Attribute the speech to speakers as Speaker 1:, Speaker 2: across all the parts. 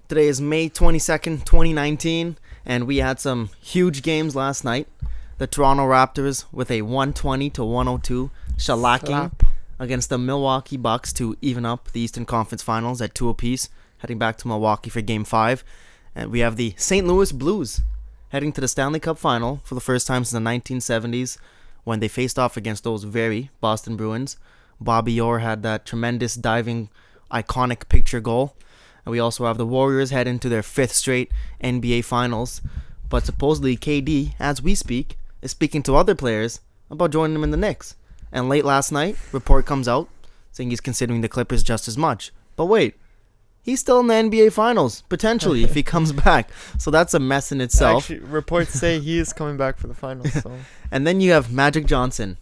Speaker 1: Today is May 22nd, 2019, and we had some huge games last night. The Toronto Raptors with a 120-102 shellacking against the Milwaukee Bucks to even up the Eastern Conference Finals at 2 apiece, heading back to Milwaukee for Game 5. And we have the St. Louis Blues heading to the Stanley Cup Final for the first time since the 1970s when they faced off against those very Boston Bruins. Bobby Orr had that tremendous diving, iconic picture goal. And we also have the Warriors head into their 5th straight NBA Finals. But supposedly KD, as we speak, is speaking to other players about joining them in the Knicks. And late last night, report comes out saying he's considering the Clippers just as much. But wait, he's still in the NBA Finals, potentially, if he comes back. So that's a mess in itself.
Speaker 2: Actually, reports say he is coming back for the finals. So.
Speaker 1: And then you have Magic Johnson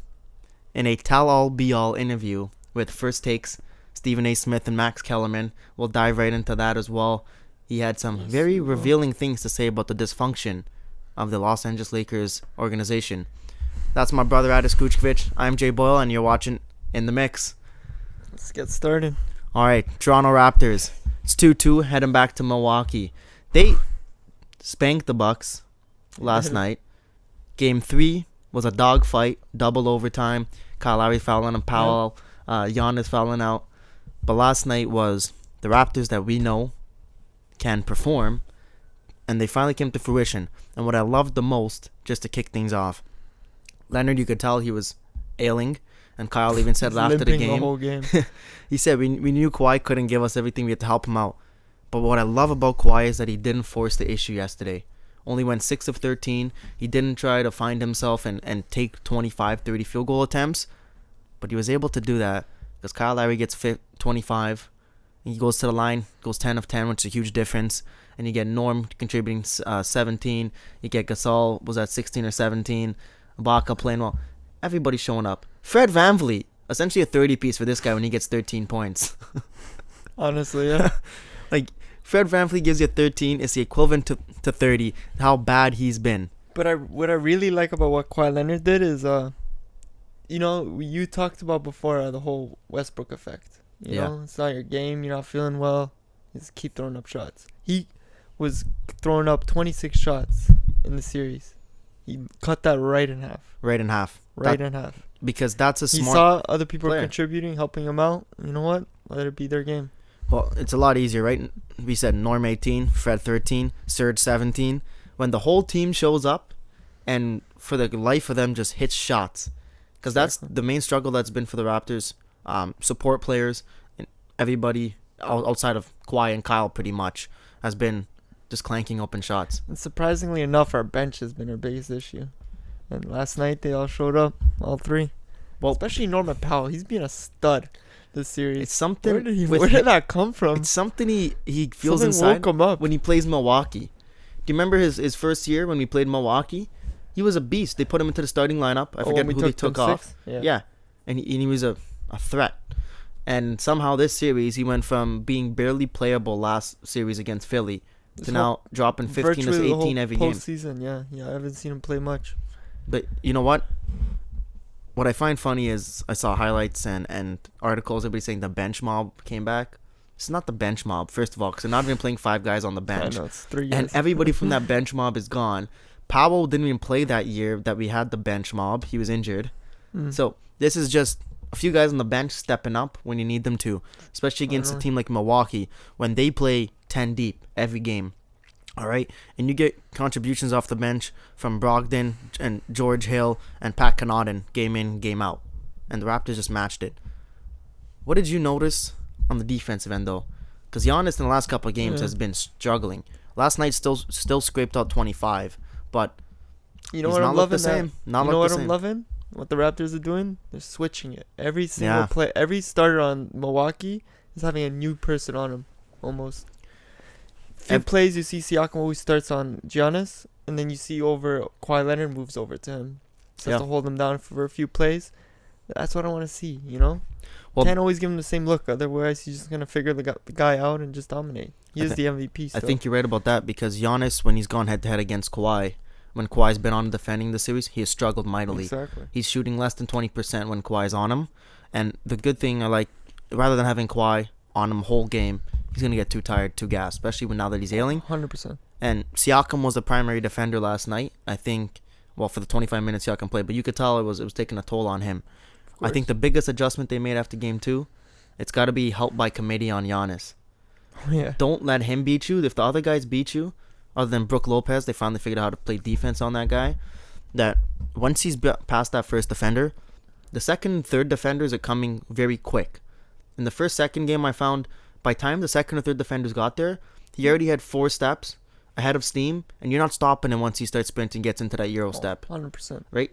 Speaker 1: in a tell-all-be-all interview with First Takes, Stephen A. Smith and Max Kellerman. We'll dive right into that as well. He had some very revealing things to say about the dysfunction of the Los Angeles Lakers organization. That's my brother, Kucukovic. I'm Jay Boyal, and you're watching In the Mix.
Speaker 2: Let's get started.
Speaker 1: All right, Toronto Raptors. It's 2-2, heading back to Milwaukee. They spanked the Bucks last night. Game 3 was a dogfight, double overtime. Kyle Lowry fouling and Powell, Giannis fouling out. But last night was the Raptors that we know can perform, and they finally came to fruition. And what I loved the most, just to kick things off, Leonard, you could tell he was ailing, and Kyle even said it after the game.
Speaker 2: The whole game.
Speaker 1: He said we knew Kawhi couldn't give us everything. We had to help him out. But what I love about Kawhi is that he didn't force the issue yesterday. Only went 6 of 13. He didn't try to find himself and take 25, 30 field goal attempts. But he was able to do that because Kyle Lowry gets 25. And he goes to the line, goes 10 of 10, which is a huge difference. And you get Norm contributing 17. You get Gasol was at 16 or 17. Ibaka playing well. Everybody's showing up. Fred VanVleet, essentially a 30 piece for this guy when he gets 13 points.
Speaker 2: Honestly, yeah.
Speaker 1: Like, Fred VanVleet gives you 13. It's the equivalent to 30. How bad he's been.
Speaker 2: But what I really like about what Kawhi Leonard did is, you talked about before the whole Westbrook effect. You know, it's not your game. You're not feeling well. Just keep throwing up shots. He was throwing up 26 shots in the series. He cut that right in half.
Speaker 1: Right in half. Because that's a smart
Speaker 2: He saw other people
Speaker 1: player.
Speaker 2: Contributing, helping him out. You know what? Let it be their game.
Speaker 1: Well, it's a lot easier, right? We said Norm 18, Fred 13, Serge 17. When the whole team shows up and for the life of them just hits shots. Because that's the main struggle that's been for the Raptors. Support players and everybody outside of Kawhi and Kyle pretty much has been just clanking open shots.
Speaker 2: And surprisingly enough, our bench has been our biggest issue. And last night they all showed up, all three. Well, especially Norman Powell. He's been a stud this series.
Speaker 1: It's something.
Speaker 2: Where did that come from?
Speaker 1: It's something he feels
Speaker 2: Something
Speaker 1: inside
Speaker 2: woke him up.
Speaker 1: when he plays Milwaukee. Do you remember his first year when we played Milwaukee? He was a beast. They put him into the starting lineup. I forget who they took off. Yeah. And he was a threat. And somehow this series, he went from being barely playable last series against Philly to now dropping 15 to 18 every game.
Speaker 2: Postseason, yeah. I haven't seen him play much.
Speaker 1: But you know what? What I find funny is I saw highlights and articles, everybody saying the bench mob came back. It's not the bench mob, first of all, because they're not even playing 5 guys on the bench.
Speaker 2: I know, it's 3 years.
Speaker 1: And everybody from that bench mob is gone. Powell didn't even play that year that we had the bench mob. He was injured. So this is just a few guys on the bench stepping up when you need them to, especially against a team like Milwaukee when they play 10 deep every game. All right, and you get contributions off the bench from Brogdon and George Hill and Pat Connaughton game in, game out, and the Raptors just matched it. What did you notice on the defensive end though? Because Giannis in the last couple of games has been struggling. Last night still scraped out 25, but
Speaker 2: you know what I'm loving?
Speaker 1: I'm
Speaker 2: loving? What the Raptors are doing? They're switching it. Every single play, every starter on Milwaukee is having a new person on him, almost. Few plays you see Siakam always starts on Giannis, and then you see over Kawhi Leonard moves over to him. So has to hold him down for a few plays. That's what I want to see, you know? Well, can't always give him the same look. Otherwise, he's just going to figure the guy out and just dominate. He is the MVP still.
Speaker 1: I think you're right about that because Giannis, when he's gone head-to-head against Kawhi, when Kawhi's been on defending the series, he has struggled mightily.
Speaker 2: Exactly.
Speaker 1: He's shooting less than 20% when Kawhi's on him. And the good thing I like, rather than having Kawhi on him whole game, he's going to get too tired, too gassed, especially now that he's ailing.
Speaker 2: 100%.
Speaker 1: And Siakam was the primary defender last night. I think, well, for the 25 minutes Siakam played, but you could tell it was taking a toll on him. I think the biggest adjustment they made after game 2, it's got to be helped by committee on Giannis.
Speaker 2: Yeah.
Speaker 1: Don't let him beat you. If the other guys beat you, other than Brook Lopez, they finally figured out how to play defense on that guy. That once he's past that first defender, the second and third defenders are coming very quick. In the second game, I found by the time the second or third defenders got there, he already had 4 steps ahead of steam, and you're not stopping him once he starts sprinting, gets into that Euro step.
Speaker 2: 100%.
Speaker 1: Right?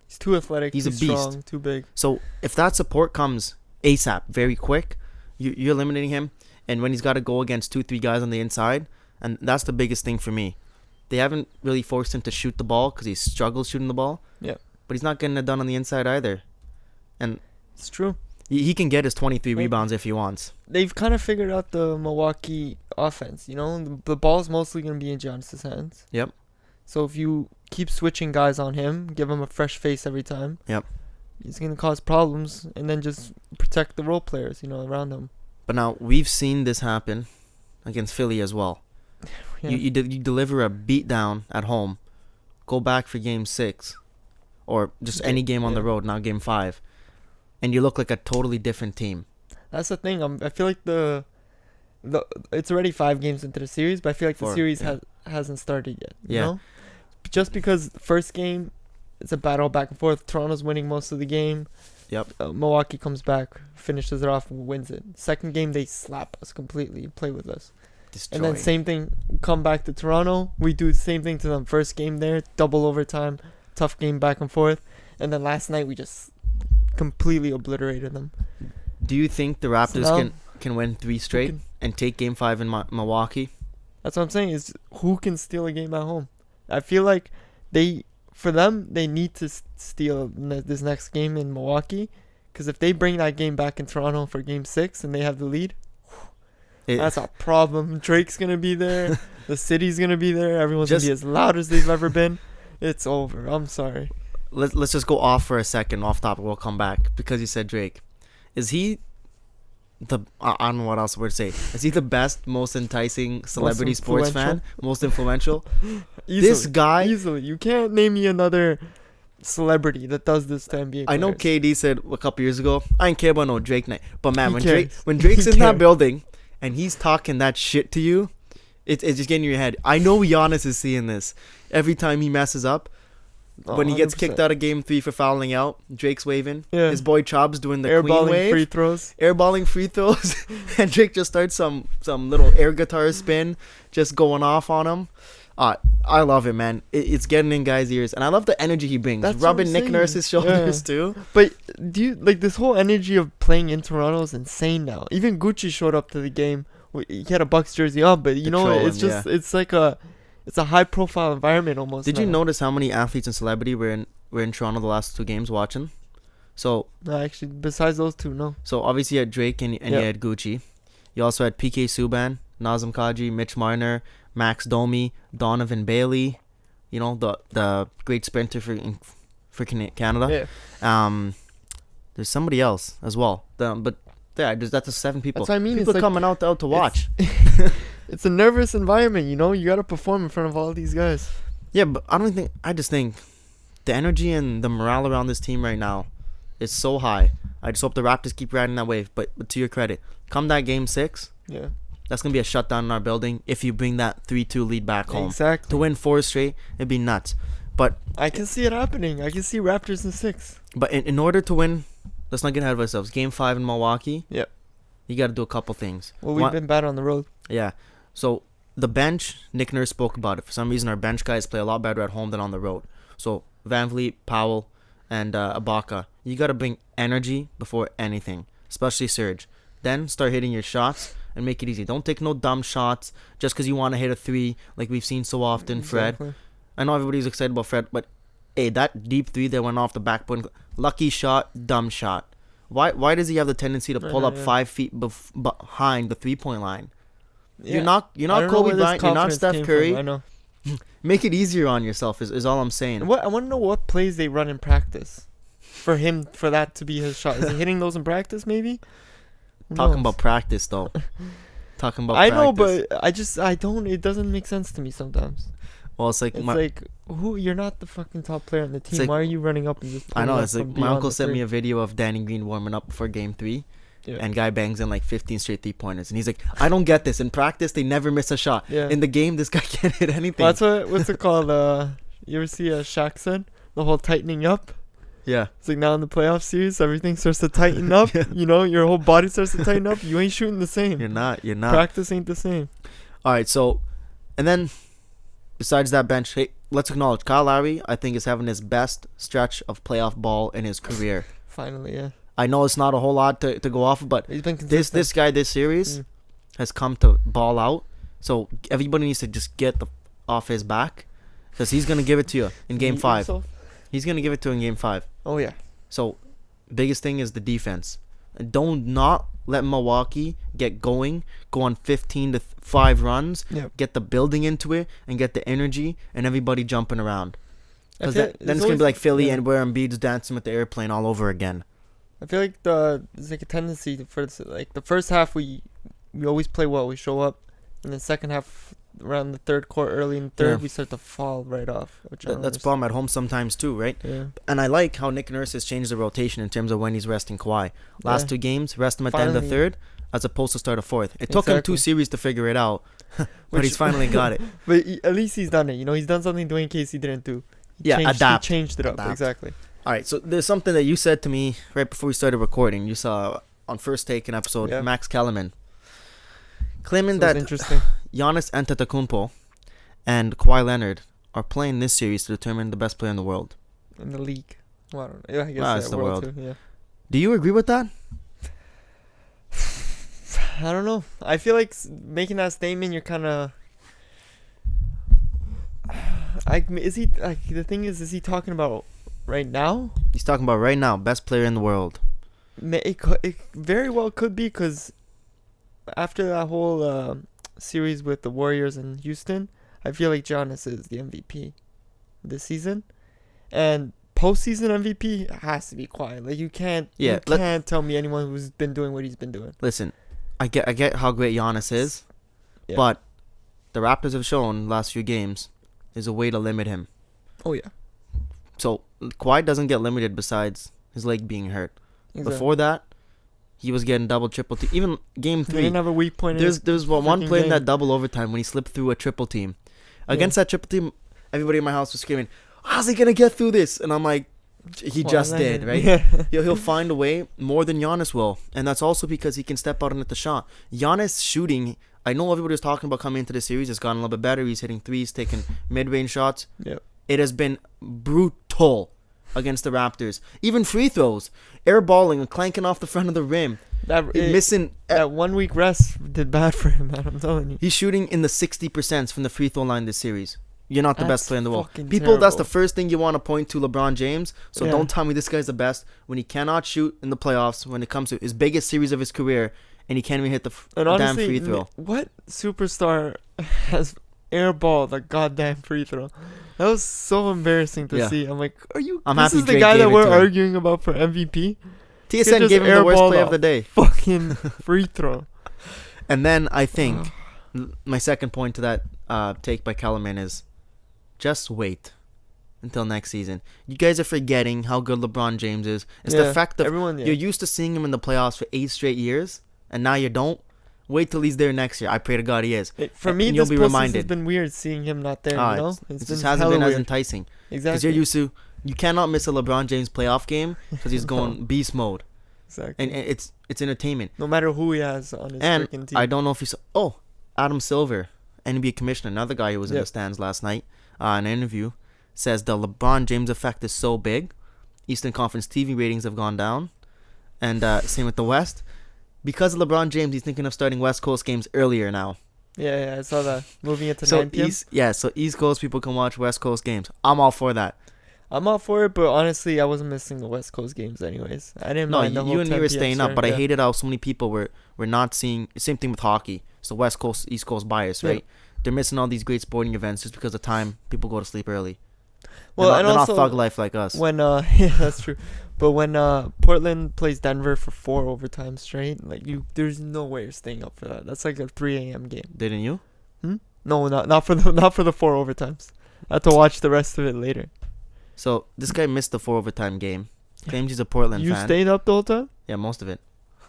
Speaker 2: He's too athletic.
Speaker 1: He's
Speaker 2: too
Speaker 1: a beast.
Speaker 2: Strong, too big.
Speaker 1: So if that support comes ASAP, very quick, you're eliminating him. And when he's got to go against 2-3 guys on the inside, and that's the biggest thing for me. They haven't really forced him to shoot the ball because he struggles shooting the ball.
Speaker 2: Yeah.
Speaker 1: But he's not getting it done on the inside either. And
Speaker 2: it's true.
Speaker 1: He can get his 23 rebounds if he wants.
Speaker 2: They've kind of figured out the Milwaukee offense. You know, the ball's mostly going to be in Giannis' hands.
Speaker 1: Yep.
Speaker 2: So if you keep switching guys on him, give him a fresh face every time.
Speaker 1: Yep.
Speaker 2: He's going to cause problems, and then just protect the role players, around him.
Speaker 1: But now, we've seen this happen against Philly as well.
Speaker 2: Yeah.
Speaker 1: You deliver a beatdown at home, go back for game 6, or just any game on the road, now game 5, and you look like a totally different team.
Speaker 2: That's the thing. I feel like it's already 5 games into the series, but I feel like the series hasn't started yet. You know? Just because the first game, it's a battle back and forth. Toronto's winning most of the game.
Speaker 1: Yep.
Speaker 2: Milwaukee comes back, finishes it off, and wins it. Second game, they slap us completely, play with us.
Speaker 1: Destroying.
Speaker 2: And then same thing, come back to Toronto. We do the same thing to them. First game there, double overtime, tough game back and forth. And then last night, we just completely obliterated them.
Speaker 1: Do you think the Raptors can win 3 straight and take game 5 in Milwaukee?
Speaker 2: That's what I'm saying, is who can steal a game at home? I feel like they need to steal this next game in Milwaukee, because if they bring that game back in Toronto for game 6 and they have the lead, that's a problem. Drake's going to be there. The city's going to be there. Everyone's going to be as loud as they've ever been. It's over. I'm sorry.
Speaker 1: Let's just go off for a second, off topic. We'll come back because you said Drake. Is he I don't know what else I would say. Is he the best, most enticing celebrity sports fan? Most influential? This guy.
Speaker 2: Easily. You can't name me another celebrity that does this to NBA players.
Speaker 1: I know KD said a couple years ago, I ain't care about no Drake night. But man, when Drake's in that building and he's talking that shit to you, it's just getting in your head. I know Giannis is seeing this. Every time he messes up, when he gets 100%. Kicked out of game 3 for fouling out, Drake's waving. Yeah. His boy Chob's doing the queen wave. Airballing free throws. And Drake just starts some little air guitar spin, just going off on him. I love it, man. It's getting in guys' ears. And I love the energy he brings.
Speaker 2: That's
Speaker 1: rubbing Nick Nurse's shoulders, too.
Speaker 2: But do you like this whole energy of playing in Toronto is insane now. Even Gucci showed up to the game. He had a Bucks jersey on, but it's like it's a high-profile environment almost.
Speaker 1: Did you notice how many athletes and celebrity were in Toronto the last 2 games watching? So
Speaker 2: no, actually, besides those 2, no.
Speaker 1: So obviously you had Drake and you had Gucci. You also had PK Subban, Nazem Kadri, Mitch Marner, Max Domi, Donovan Bailey. You know, the great sprinter for Canada. Yeah. There's somebody else as well. That's the 7 people.
Speaker 2: That's what I mean.
Speaker 1: People coming out to watch.
Speaker 2: It's a nervous environment, you got to perform in front of all these guys.
Speaker 1: Yeah, but I just think the energy and the morale around this team right now is so high. I just hope the Raptors keep riding that wave. But to your credit, come that game 6, that's going to be a shutdown in our building if you bring that 3-2 lead back home.
Speaker 2: Exactly.
Speaker 1: To win 4 straight, it'd be nuts. But
Speaker 2: I can see it happening. I can see Raptors in 6.
Speaker 1: But in order to win, let's not get ahead of ourselves. Game 5 in Milwaukee, you got to do a couple things.
Speaker 2: Well, we've been bad on the road.
Speaker 1: Yeah. So the bench, Nick Nurse spoke about it. For some reason, our bench guys play a lot better at home than on the road. So Van Vliet, Powell, and Ibaka, you got to bring energy before anything, especially Serge. Then start hitting your shots and make it easy. Don't take no dumb shots just because you want to hit a 3 like we've seen so often, Fred. I know everybody's excited about Fred, but hey, that deep 3 that went off the backboard, lucky shot, dumb shot. Why does he have the tendency to pull up 5 feet behind the 3-point line? Yeah. You're not Kobe Bryant. You're not Steph Curry.
Speaker 2: I know.
Speaker 1: Make it easier on yourself is all I'm saying.
Speaker 2: I want to know what plays they run in practice for that to be his shot. Is he hitting those in practice maybe?
Speaker 1: Talking about practice though. talking about
Speaker 2: I know,
Speaker 1: practice.
Speaker 2: but I don't. It doesn't make sense to me sometimes.
Speaker 1: Well, it's like
Speaker 2: It's like, who? You're not the fucking top player on the team.
Speaker 1: like-
Speaker 2: Why are you running up and just?
Speaker 1: I know.
Speaker 2: pulling
Speaker 1: It's
Speaker 2: up
Speaker 1: like
Speaker 2: from
Speaker 1: my
Speaker 2: beyond
Speaker 1: uncle
Speaker 2: the
Speaker 1: sent me
Speaker 2: three?
Speaker 1: a video of Danny Green warming up before Game 3,
Speaker 2: Yeah.
Speaker 1: and guy bangs in like 15 straight 3-pointers, and he's like, I don't get this. In practice, they never miss a shot.
Speaker 2: Yeah.
Speaker 1: In the game, this guy can't hit anything.
Speaker 2: Well, that's what's it called? You ever see Shaq said the whole tightening up?
Speaker 1: Yeah.
Speaker 2: It's like now in the playoff series, everything starts to tighten up.
Speaker 1: Yeah.
Speaker 2: You know, your whole body starts to tighten up. You ain't shooting the same.
Speaker 1: You're not.
Speaker 2: Practice ain't the same.
Speaker 1: All right. So, and then besides that bench, hey, let's acknowledge Kyle Lowry. I think is having his best stretch of playoff ball in his career.
Speaker 2: Finally, yeah.
Speaker 1: I know it's not a whole lot to go off of, but
Speaker 2: He's been consistent.
Speaker 1: this guy this series
Speaker 2: Mm.
Speaker 1: has come to ball out. So everybody needs to just get off his back, because he's gonna give it to you in Game
Speaker 2: Mute
Speaker 1: 5.
Speaker 2: yourself.
Speaker 1: He's gonna give it to you in Game 5.
Speaker 2: Oh yeah.
Speaker 1: So biggest thing is the defense. And don't not let Milwaukee get going, go on 15-5 runs,
Speaker 2: Yep.
Speaker 1: get the building into it, and get the energy and everybody jumping around.
Speaker 2: I
Speaker 1: Because
Speaker 2: feel-
Speaker 1: then it's
Speaker 2: there's
Speaker 1: gonna be
Speaker 2: always-
Speaker 1: like Philly
Speaker 2: yeah.
Speaker 1: and where Embiid's dancing with the airplane all over again.
Speaker 2: I feel like there's like a tendency for like the first half we always play well. We show up, and the second half around the third quarter, early in the third,
Speaker 1: Yeah.
Speaker 2: we start to fall right off. Which I don't
Speaker 1: That's a problem at home sometimes too, right?
Speaker 2: understand.
Speaker 1: And I like how Nick Nurse has changed the rotation in terms of when he's resting Kawhi. Last
Speaker 2: Yeah.
Speaker 1: 2 games, rest him at the end of the
Speaker 2: Finally.
Speaker 1: third, as opposed to start a fourth. It took him 2
Speaker 2: Exactly.
Speaker 1: series to figure it out, but
Speaker 2: Which-
Speaker 1: he's finally got it.
Speaker 2: But at least he's done it. You know, he's done something Dwayne Casey didn't do.
Speaker 1: Yeah, adapt.
Speaker 2: He changed it up.
Speaker 1: Adapt.
Speaker 2: Exactly.
Speaker 1: All right, so there's something that you said to me right before we started recording. You saw on First Take an episode,
Speaker 2: Yeah.
Speaker 1: Max Kellerman, claiming
Speaker 2: So it's
Speaker 1: that
Speaker 2: interesting.
Speaker 1: Giannis Antetokounmpo and Kawhi Leonard are playing this series to determine the best player in the world.
Speaker 2: In the league. Well, I don't know. Yeah, I guess
Speaker 1: Well, it's the world.
Speaker 2: too, yeah.
Speaker 1: Do you agree with that?
Speaker 2: I don't know. I feel like making that statement, you're kind of. Is he like the thing is he talking about right now?
Speaker 1: He's talking about right now, best player in the world.
Speaker 2: It very well could be, because after that whole series with the Warriors and Houston, I feel like Giannis is the MVP this season, and postseason MVP has to be quiet. Like you can't tell me anyone who's been doing what he's been doing.
Speaker 1: Listen, I get how great Giannis is,
Speaker 2: Yeah.
Speaker 1: but the Raptors have shown last few games there's a way to limit him.
Speaker 2: Oh yeah.
Speaker 1: So Kawhi doesn't get limited besides his leg being hurt.
Speaker 2: Exactly.
Speaker 1: Before that, he was getting double, triple team. Even Game
Speaker 2: He
Speaker 1: 3,
Speaker 2: didn't have a weak point.
Speaker 1: there's one
Speaker 2: freaking
Speaker 1: play in
Speaker 2: game.
Speaker 1: that double overtime when he slipped through a triple team. Against that triple team, everybody in my house was screaming, how's he going to get through this? And I'm like, he just did, right?
Speaker 2: Yeah.
Speaker 1: He'll find a way more than Giannis will. And that's also because he can step out and hit the shot. Giannis shooting, I know everybody was talking about coming into the series. It's gotten a little bit better. He's hitting threes, taking mid-range shots.
Speaker 2: Yep.
Speaker 1: It has been brutal against the Raptors. Even free throws, airballing and clanking off the front of the rim. Missing.
Speaker 2: That 1 week rest did bad for him, man. I'm telling you.
Speaker 1: He's shooting in the 60% from the free throw line this series. You're not the best
Speaker 2: That's
Speaker 1: player in the world.
Speaker 2: fucking
Speaker 1: People, that's the
Speaker 2: terrible.
Speaker 1: first thing you want to point to LeBron James. So
Speaker 2: Yeah.
Speaker 1: don't tell me this guy's the best when he cannot shoot in the playoffs when it comes to his biggest series of his career and he can't even hit the
Speaker 2: And
Speaker 1: damn
Speaker 2: honestly,
Speaker 1: free throw.
Speaker 2: what superstar has airballed a goddamn free throw? That was so embarrassing to
Speaker 1: Yeah.
Speaker 2: see. I'm like, are you?
Speaker 1: I'm
Speaker 2: this
Speaker 1: happy
Speaker 2: is the
Speaker 1: Drake
Speaker 2: guy
Speaker 1: gave
Speaker 2: that
Speaker 1: it
Speaker 2: we're
Speaker 1: to him.
Speaker 2: arguing about for MVP.
Speaker 1: TSN
Speaker 2: just
Speaker 1: gave him the worst
Speaker 2: airballed
Speaker 1: play of
Speaker 2: off.
Speaker 1: the day.
Speaker 2: Fucking free throw.
Speaker 1: And then I think my second point to that take by Kellerman is just wait until next season. You guys are forgetting how good LeBron James is. It's the fact that
Speaker 2: everyone.
Speaker 1: you're used to seeing him in the playoffs for 8 straight years, and now you don't. Wait till he's there next year. I pray to God he is.
Speaker 2: For me,
Speaker 1: and you'll
Speaker 2: this
Speaker 1: be
Speaker 2: postseason has
Speaker 1: reminded.
Speaker 2: been weird seeing him not there.
Speaker 1: Ah,
Speaker 2: You know,
Speaker 1: it
Speaker 2: it's
Speaker 1: just
Speaker 2: been
Speaker 1: hasn't
Speaker 2: hella
Speaker 1: been as
Speaker 2: weird.
Speaker 1: enticing. Because
Speaker 2: Exactly.
Speaker 1: you're used to, you cannot miss a LeBron James playoff game because he's going beast mode.
Speaker 2: Exactly.
Speaker 1: And it's entertainment.
Speaker 2: No matter who he has on his
Speaker 1: And
Speaker 2: freaking team.
Speaker 1: I don't know if you saw, Adam Silver, NBA commissioner, another guy who was in the
Speaker 2: Yep.
Speaker 1: stands last night, in an interview, says the LeBron James effect is so big, Eastern Conference TV ratings have gone down, and same with the West. Because of LeBron James, he's thinking of starting West Coast games earlier now.
Speaker 2: Yeah, I saw that. Moving it to
Speaker 1: So
Speaker 2: 9 p.m.
Speaker 1: so East Coast people can watch West Coast games. I'm all for that.
Speaker 2: I'm all for it, but honestly, I wasn't missing the West Coast games anyways. I didn't
Speaker 1: No,
Speaker 2: mind the whole
Speaker 1: you and me
Speaker 2: 10
Speaker 1: were
Speaker 2: p.m.
Speaker 1: staying up,
Speaker 2: start,
Speaker 1: but I
Speaker 2: yeah.
Speaker 1: hated how so many people were not seeing. Same thing with hockey. So West Coast, East Coast bias, right?
Speaker 2: Yeah.
Speaker 1: They're missing all these great sporting events just because of time. People go to sleep early.
Speaker 2: Well,
Speaker 1: they're
Speaker 2: and
Speaker 1: not
Speaker 2: also
Speaker 1: thug life like us.
Speaker 2: when yeah, that's true. But when Portland plays Denver for 4 overtime straight, like there's no way you're staying up for that. That's like a 3 a.m. game.
Speaker 1: Didn't you?
Speaker 2: No, not for the 4 overtimes. I have to watch the rest of it later.
Speaker 1: So this guy missed the 4 overtime game. Claims he's a Portland
Speaker 2: You
Speaker 1: fan.
Speaker 2: stayed up the whole time?
Speaker 1: Yeah, most of it.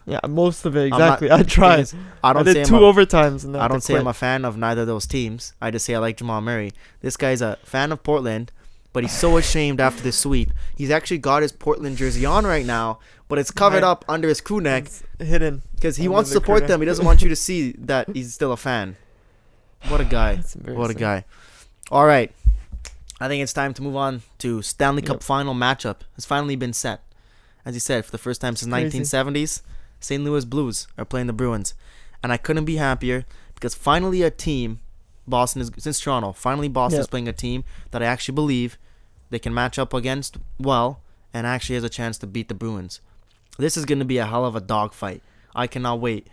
Speaker 2: Yeah, most of it,
Speaker 1: I'm not-
Speaker 2: exactly. I tried.
Speaker 1: Thing is, I don't
Speaker 2: I
Speaker 1: say
Speaker 2: did
Speaker 1: I'm
Speaker 2: 2
Speaker 1: a,
Speaker 2: overtimes. And
Speaker 1: I don't say I'm a fan of neither of those teams. I just say I like Jamal Murray. This guy's a fan of Portland, but he's so ashamed after this sweep. He's actually got his Portland jersey on right now, but it's covered up under his crew neck
Speaker 2: It's hidden.
Speaker 1: because he
Speaker 2: under
Speaker 1: wants to
Speaker 2: the
Speaker 1: support
Speaker 2: crew
Speaker 1: them. He doesn't want you to see that he's still a fan. What a guy.
Speaker 2: That's
Speaker 1: What a
Speaker 2: embarrassing.
Speaker 1: guy. All right. I think it's time to move on to Stanley Cup
Speaker 2: Yep.
Speaker 1: final matchup. Has finally been set. As you said, for the first time since
Speaker 2: Crazy.
Speaker 1: 1970s, St. Louis Blues are playing the Bruins. And I couldn't be happier because finally a team, Boston is, since Toronto, finally Boston is
Speaker 2: Yep.
Speaker 1: playing a team that I actually believe they can match up against well and actually has a chance to beat the Bruins. This is going to be a hell of a dogfight. I cannot wait.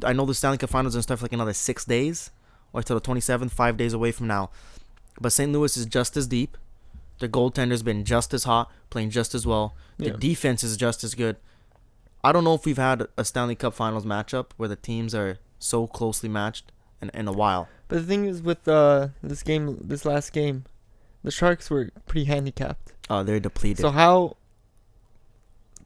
Speaker 1: I know the Stanley Cup finals and stuff like another 6 days or till the 27th, 5 days away from now. But St. Louis is just as deep. Their goaltender's been just as hot, playing just as well. Their
Speaker 2: Yeah.
Speaker 1: defense is just as good. I don't know if we've had a Stanley Cup Finals matchup where the teams are so closely matched in a while.
Speaker 2: But the thing is with this last game, the Sharks were pretty handicapped.
Speaker 1: Oh, they're depleted.
Speaker 2: So how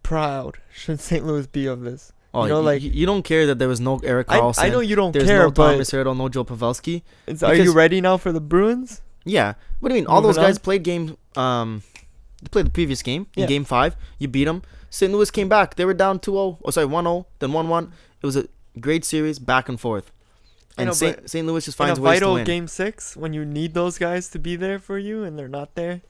Speaker 2: proud should St. Louis be of this?
Speaker 1: oh,
Speaker 2: you know, like
Speaker 1: you don't care that there was no Eric
Speaker 2: I
Speaker 1: Carlson.
Speaker 2: know you don't
Speaker 1: There's
Speaker 2: care,
Speaker 1: no
Speaker 2: but
Speaker 1: Thomas Hertl, no Joe Pavelski.
Speaker 2: are you
Speaker 1: because-
Speaker 2: ready now for the Bruins?
Speaker 1: Yeah. What do you mean? All
Speaker 2: Moving
Speaker 1: those guys
Speaker 2: on.
Speaker 1: played game. They played the previous game in
Speaker 2: Yeah.
Speaker 1: Game 5. You beat them. St. Louis came back. They were down 2-0. Oh, sorry, 1-0, then 1-1. It was a great series, back and forth.
Speaker 2: I
Speaker 1: And
Speaker 2: know,
Speaker 1: St. Louis just
Speaker 2: In a
Speaker 1: finds ways to
Speaker 2: vital
Speaker 1: win.
Speaker 2: Game 6, when you need those guys to be there for you and they're not there.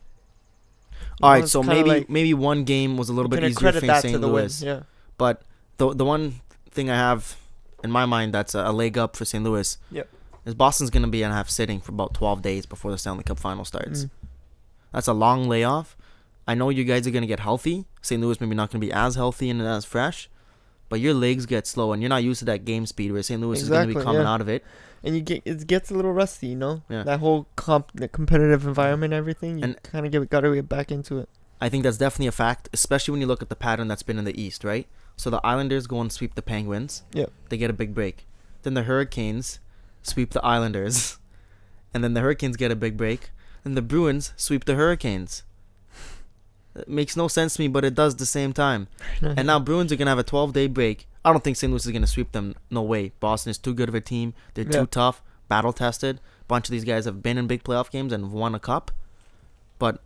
Speaker 1: All right,
Speaker 2: it's
Speaker 1: so
Speaker 2: kinda
Speaker 1: maybe one game was a little
Speaker 2: you
Speaker 1: bit
Speaker 2: can
Speaker 1: easier
Speaker 2: accredit
Speaker 1: for
Speaker 2: that to
Speaker 1: St.
Speaker 2: the
Speaker 1: Louis.
Speaker 2: win. Yeah.
Speaker 1: But the one thing I have in my mind that's a leg up for St. Louis
Speaker 2: Yep.
Speaker 1: is Boston's going to be and have sitting for about 12 days before the Stanley Cup final starts.
Speaker 2: Mm.
Speaker 1: That's a long layoff. I know you guys are going to get healthy. St. Louis maybe not going to be as healthy and as fresh, but your legs get slow and you're not used to that game speed where St. Louis is going to be
Speaker 2: Exactly,
Speaker 1: coming
Speaker 2: yeah.
Speaker 1: out of it.
Speaker 2: And it gets a little rusty, you know.
Speaker 1: Yeah.
Speaker 2: That whole the competitive environment, everything. You
Speaker 1: And-
Speaker 2: kind of got to get back into it.
Speaker 1: I think that's definitely a fact, especially when you look at the pattern that's been in the East, right? So the Islanders go and sweep the Penguins.
Speaker 2: Yep.
Speaker 1: They get a big break. Then the Hurricanes sweep the Islanders. And then the Hurricanes get a big break. And the Bruins sweep the Hurricanes. It makes no sense to me, but it does at the same time. And now Bruins are going to have a 12-day break. I don't think St. Louis is going to sweep them. No way. Boston is too good of a team. They're
Speaker 2: Yeah.
Speaker 1: too tough, battle-tested. A bunch of these guys have been in big playoff games and won a cup. But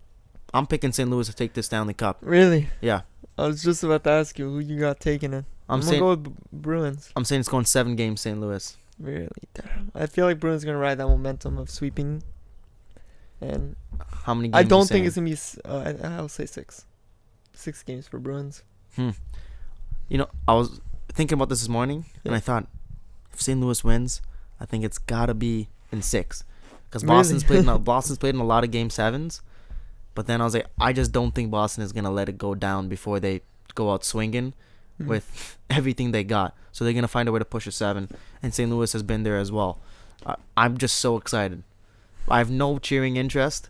Speaker 1: I'm picking St. Louis to take the Stanley Cup.
Speaker 2: Really?
Speaker 1: Yeah.
Speaker 2: I was just about to ask you who you got taking it.
Speaker 1: I'm
Speaker 2: gonna
Speaker 1: saying
Speaker 2: go with Bruins.
Speaker 1: I'm saying it's going 7 games St. Louis.
Speaker 2: Really? Damn. I feel like Bruins gonna ride that momentum of sweeping. And
Speaker 1: How many games
Speaker 2: I
Speaker 1: you
Speaker 2: don't think
Speaker 1: saying?
Speaker 2: it's gonna be. I'll say 6. 6 games for Bruins.
Speaker 1: You know, I was thinking about this morning, and
Speaker 2: Yeah.
Speaker 1: I thought, if St. Louis wins, I think it's got to be in 6. Because
Speaker 2: Really?
Speaker 1: Boston's played in a lot of Game 7s. But then I was like, I just don't think Boston is going to let it go down before they go out swinging
Speaker 2: Mhm.
Speaker 1: with everything they got. So they're going to find a way to push a 7. And St. Louis has been there as well. I'm just so excited. I have no cheering interest,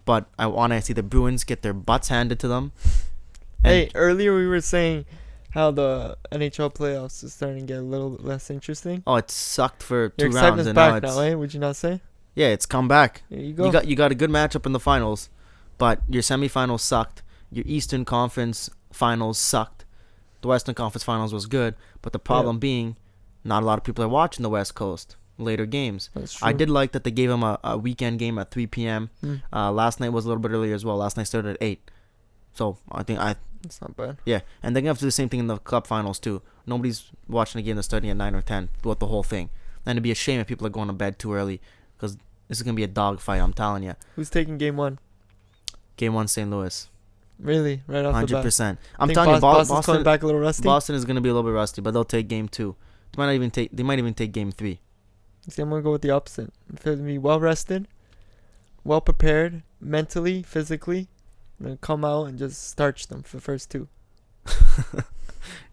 Speaker 1: but I want to see the Bruins get their butts handed to them. And
Speaker 2: Hey, earlier we were saying how the NHL playoffs is starting to get a little less interesting.
Speaker 1: oh, it sucked for 2
Speaker 2: Your
Speaker 1: rounds,
Speaker 2: excitement's
Speaker 1: and now
Speaker 2: back
Speaker 1: it's
Speaker 2: now, eh? Would you not say?
Speaker 1: yeah, it's come back.
Speaker 2: There you go.
Speaker 1: You got a good matchup in the finals, but your semifinals sucked. Your Eastern Conference finals sucked. The Western Conference finals was good, but the problem being, not a lot of people are watching the West Coast later games.
Speaker 2: That's true.
Speaker 1: I did like that they gave them a weekend game at 3 p.m.
Speaker 2: Mm,
Speaker 1: Last night was a little bit earlier as well. Last night started at 8. So I think
Speaker 2: that's not bad.
Speaker 1: yeah, and they're gonna have to do the same thing in the Cup finals too. Nobody's watching a game that's starting at 9 or 10 throughout the whole thing. And it'd be a shame if people are going to bed too early, because this is gonna be a dogfight. I'm telling you.
Speaker 2: Who's taking game 1?
Speaker 1: Game 1, St. Louis,
Speaker 2: Really? Right off the bat.
Speaker 1: 100%. I'm
Speaker 2: Think
Speaker 1: telling you,
Speaker 2: Boston's coming back a little rusty.
Speaker 1: Boston is gonna be a little bit rusty, but they'll take game 2. They might even take game 3.
Speaker 2: See, I'm gonna go with the opposite. I feel to be well rested, well prepared, mentally, physically. I'm gonna come out and just starch them for the first 2.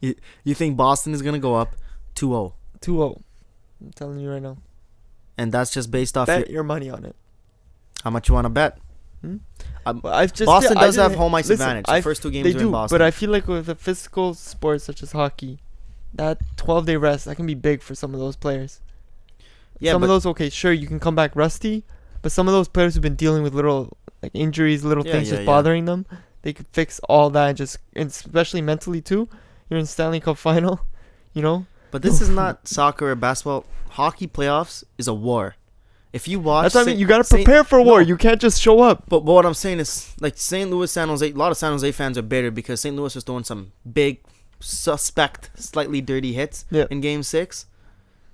Speaker 1: You think Boston is gonna go up 2-0,
Speaker 2: 2-0. I'm telling you right now.
Speaker 1: and that's just based off
Speaker 2: Bet your money on it.
Speaker 1: how much you want to bet. Boston does have home ice advantage. The first 2 games
Speaker 2: they
Speaker 1: are
Speaker 2: do,
Speaker 1: in Boston.
Speaker 2: but I feel like with a physical sport such as hockey, that 12-day rest, that can be big for some of those players. Yeah, some of those, okay, sure, you can come back rusty, but some of those players who've been dealing with little like injuries, little things just bothering them, they could fix all that, and especially mentally too. You're in Stanley Cup final, you know.
Speaker 1: But this is not soccer or basketball. Hockey playoffs is a war. If you watch,
Speaker 2: that's what I mean. You gotta prepare for war. You can't just show up.
Speaker 1: But what I'm saying is, like St. Louis, San Jose. A lot of San Jose fans are bitter because St. Louis was throwing some big, suspect, slightly dirty hits in Game 6.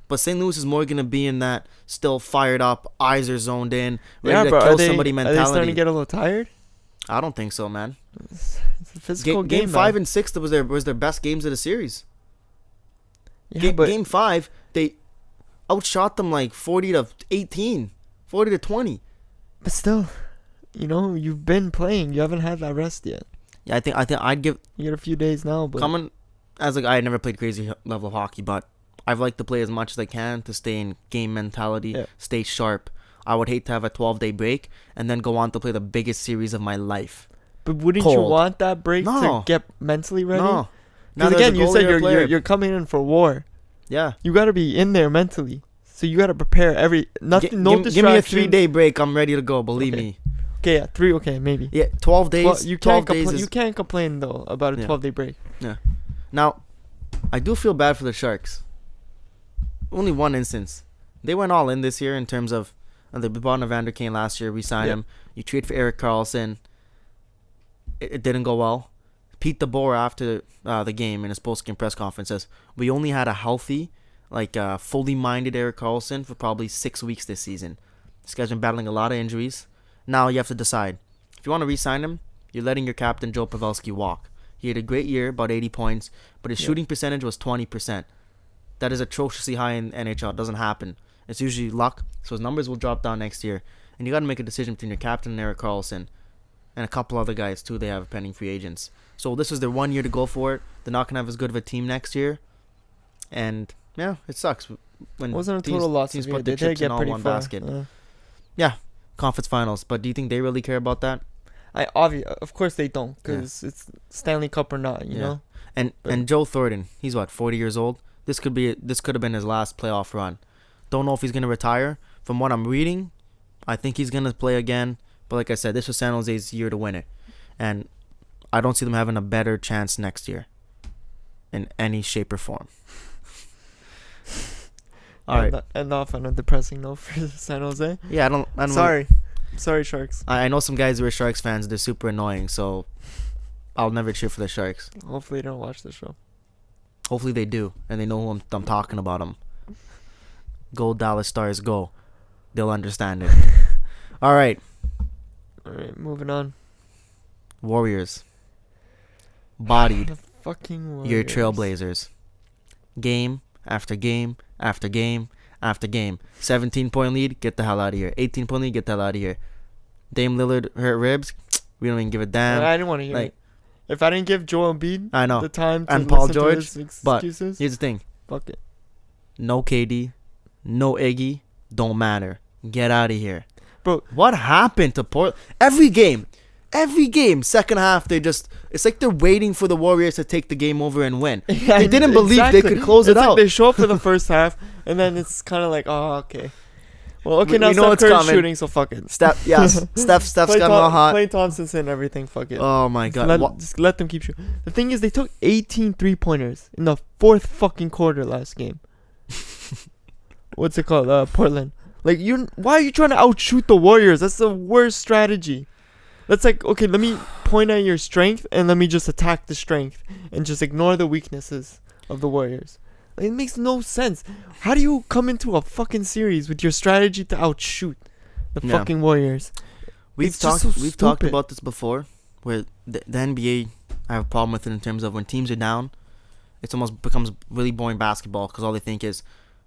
Speaker 1: But St. Louis is more gonna be in that still fired up, eyes are zoned in, ready to kill somebody mentality.
Speaker 2: Are they starting to get a little tired?
Speaker 1: I don't think so, man.
Speaker 2: It's a physical game.
Speaker 1: Game 5 and 6 was their best games of the series.
Speaker 2: Yeah,
Speaker 1: Game 5, they outshot them like 40-18, 40-20.
Speaker 2: But still, you know, you've been playing. You haven't had that rest yet.
Speaker 1: Yeah, I think I'd give.
Speaker 2: You get a few days now, but
Speaker 1: coming as like I had never played crazy level of hockey, but I've liked to play as much as I can to stay in game mentality, stay sharp. I would hate to have a 12-day break and then go on to play the biggest series of my life.
Speaker 2: But wouldn't you want that break to get mentally ready?
Speaker 1: No.
Speaker 2: Because again, you said you're coming in for war.
Speaker 1: Yeah.
Speaker 2: You got to be in there mentally. So you got to prepare no distractions.
Speaker 1: Give me a 3-day break. I'm ready to go. Believe me.
Speaker 2: Okay, yeah, 3. Okay, maybe.
Speaker 1: Yeah, 12 days.
Speaker 2: Well, you can't complain though about a 12-day break.
Speaker 1: Yeah. Now, I do feel bad for the Sharks. Only one instance. They went all in this year in terms of they bought Evander Kane last year. We signed him. You trade for Erik Karlsson. It didn't go well. Pete DeBoer after the game in his post-game press conference says, we only had a healthy, fully minded Erik Karlsson for probably 6 weeks this season. This guy's been battling a lot of injuries. Now you have to decide. If you want to re-sign him, you're letting your captain Joe Pavelski walk. He had a great year, about 80 points, but his shooting percentage was 20%. That is atrociously high in NHL. It doesn't happen. It's usually luck, so his numbers will drop down next year. And you got to make a decision between your captain and Erik Karlsson. And a couple other guys, too, they have pending free agents. So this was their 1 year to go for it. They're not going to have as good of a team next year. And, yeah, it sucks. When
Speaker 2: wasn't a total loss.
Speaker 1: Teams put their chips in all one basket. Yeah, conference finals. But do you think they really care about that?
Speaker 2: Of course they don't, because it's Stanley Cup or not, you know?
Speaker 1: And Joe Thornton, he's 40 years old? This could have been his last playoff run. Don't know if he's going to retire. From what I'm reading, I think he's going to play again. But like I said, this was San Jose's year to win it. And I don't see them having a better chance next year in any shape or form. All right.
Speaker 2: And off on a depressing note for San Jose.
Speaker 1: Yeah, I don't
Speaker 2: Sorry. Sorry, Sharks.
Speaker 1: I know some guys who are Sharks fans. They're super annoying, so I'll never cheer for the Sharks.
Speaker 2: Hopefully they don't watch the show.
Speaker 1: Hopefully they do, and they know who I'm talking about them. Go Dallas Stars, go. They'll understand it. All right,
Speaker 2: moving on.
Speaker 1: Warriors. Bodied
Speaker 2: the fucking Warriors.
Speaker 1: your Trailblazers. Game after game after game after game. 17-point lead, get the hell out of here. 18-point lead, get the hell out of here. Dame Lillard hurt ribs, we don't even give a damn.
Speaker 2: I didn't want to hear it. If I didn't give Joel Embiid the time to
Speaker 1: and Paul
Speaker 2: listen
Speaker 1: George,
Speaker 2: to his
Speaker 1: but
Speaker 2: excuses,
Speaker 1: here's the thing.
Speaker 2: Fuck it.
Speaker 1: No KD, no Iggy, don't matter. Get out of here.
Speaker 2: Bro,
Speaker 1: what happened to Portland? Every game, second half, it's like they're waiting for the Warriors to take the game over and win. They didn't believe they could close it out.
Speaker 2: They show up for the first half, and then it's kind of like, oh, okay. Well, okay, now Steph Curry's shooting, so fuck it.
Speaker 1: Steph's gotten all hot.
Speaker 2: Klay Thompson's in everything, fuck it.
Speaker 1: Oh my god.
Speaker 2: Just let them keep shooting. The thing is, they took 18 3-pointers in the fourth fucking quarter last game. What's it called? Portland. Like, why are you trying to outshoot the Warriors? That's the worst strategy. That's like, okay, let me point at your strength and let me just attack the strength and just ignore the weaknesses of the Warriors. Like, it makes no sense. How do you come into a fucking series with your strategy to outshoot the fucking Warriors?
Speaker 1: We've talked about this before, where the NBA, I have a problem with it in terms of when teams are down, it almost becomes really boring basketball because all they think is,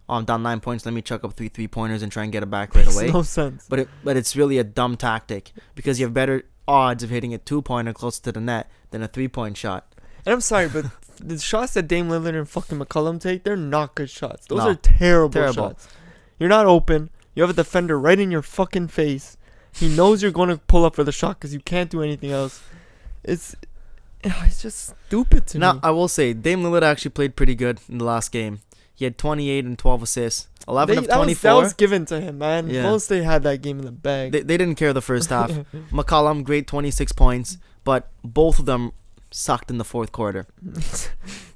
Speaker 1: oh, I'm down 9 points, let me chuck up 3 3-pointers and try and get it back right away.
Speaker 2: Makes no sense.
Speaker 1: But it's really a dumb tactic because you have better odds of hitting a 2-pointer close to the net than a 3-point shot.
Speaker 2: And I'm sorry, but the shots that Dame Lillard and fucking McCollum take, they're not good shots. Those are terrible shots. You're not open. You have a defender right in your fucking face. He knows you're going to pull up for the shot because you can't do anything else. It's just stupid to me.
Speaker 1: Now, I will say, Dame Lillard actually played pretty good in the last game. He had 28 and 12 assists. 11 of 24.
Speaker 2: That was given to him, man.
Speaker 1: Yeah.
Speaker 2: Golden State had that game in the bag.
Speaker 1: They didn't care the first half. McCollum, great 26 points. But both of them sucked in the fourth quarter.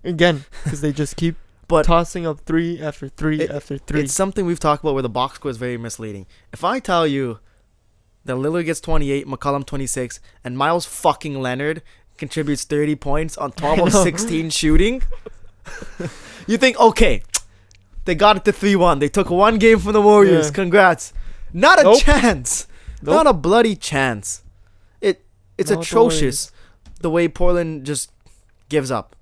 Speaker 2: Again, because they just keep tossing up 3 after 3 after 3.
Speaker 1: It's something we've talked about where the box score is very misleading. If I tell you that Lillard gets 28, McCollum 26, and Miles fucking Leonard contributes 30 points on 12 of 16 shooting, you think, okay, they got it to 3-1. They took one game from the Warriors. Yeah. Congrats. Not a chance. Not a bloody chance. It's atrocious the way Portland just gives up.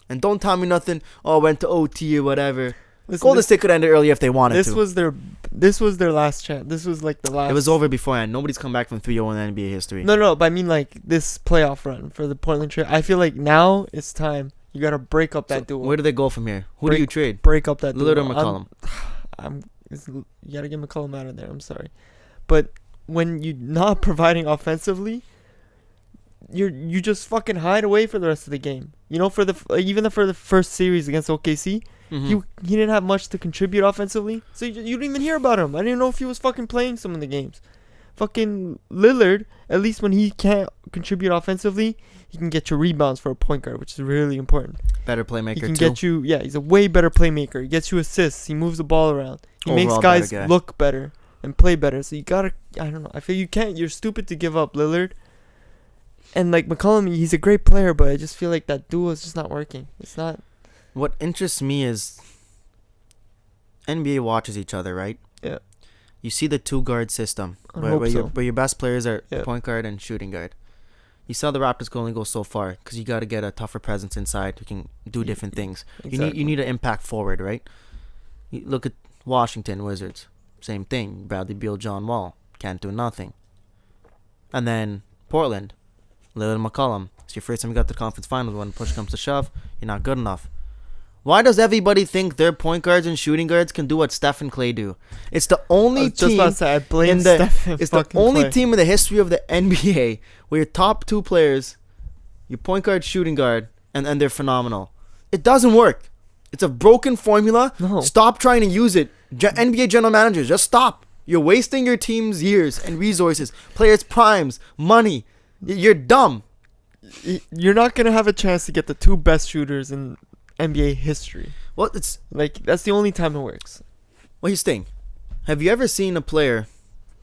Speaker 1: And don't tell me nothing, went to OT or whatever. Golden State could end it early if they wanted to.
Speaker 2: This was their last chance. This was like the last.
Speaker 1: It was over beforehand. Nobody's come back from 3-0 in NBA history.
Speaker 2: No, but I mean like this playoff run for the Portland Trail. I feel like now it's time. You gotta break up that duo.
Speaker 1: Where do they go from here? Who do you trade?
Speaker 2: Break up that
Speaker 1: Lillard
Speaker 2: duo.
Speaker 1: or McCollum?
Speaker 2: You gotta get McCollum out of there. I'm sorry, but when you're not providing offensively, you just fucking hide away for the rest of the game. You know, for the first series against OKC, he didn't have much to contribute offensively, so you didn't even hear about him. I didn't know if he was fucking playing some of the games. Fucking Lillard, at least when he can't contribute offensively, he can get you rebounds for a point guard, which is really important.
Speaker 1: Better playmaker,
Speaker 2: he can get you, he's a way better playmaker. He gets you assists. He moves the ball around. He makes guys look better and play better. So you gotta, I don't know. I feel you're stupid to give up Lillard. And like McCollum, he's a great player, but I just feel like that duo is just not working. It's not.
Speaker 1: What interests me is NBA watches each other, right?
Speaker 2: Yeah.
Speaker 1: You see the 2-guard system where your best players are point guard and shooting guard. You saw the Raptors only go so far because you got to get a tougher presence inside who can do different things. Exactly. You need an impact forward, right? You look at Washington Wizards, same thing. Bradley Beal, John Wall, can't do nothing. And then Portland, Lillard and McCollum. It's your first time you got to the conference finals. When push comes to shove, you're not good enough. Why does everybody think their point guards and shooting guards can do what Steph and Clay do? It's the only team.
Speaker 2: It's the
Speaker 1: only team in the history of the NBA where your top 2 players, your point guard, shooting guard, and they're phenomenal. It doesn't work. It's a broken formula.
Speaker 2: No.
Speaker 1: Stop trying to use it. NBA general managers, just stop. You're wasting your team's years and resources, players' primes, money. You're dumb.
Speaker 2: You're not gonna have a chance to get the 2 best shooters in NBA history.
Speaker 1: Well, it's
Speaker 2: like that's the only time it works.
Speaker 1: Well, here's the thing. Have you ever seen a player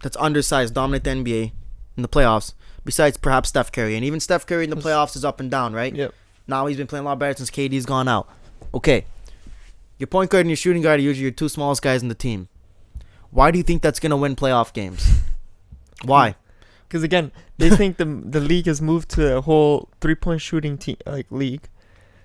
Speaker 1: that's undersized dominate the NBA in the playoffs besides perhaps Steph Curry? And even Steph Curry in the playoffs is up and down, right?
Speaker 2: Yep.
Speaker 1: Now he's been playing a lot better since KD's gone out. Okay. Your point guard and your shooting guard are usually your 2 smallest guys in the team. Why do you think that's going to win playoff games? Why?
Speaker 2: Because again, they think the league has moved to a whole 3-point shooting league.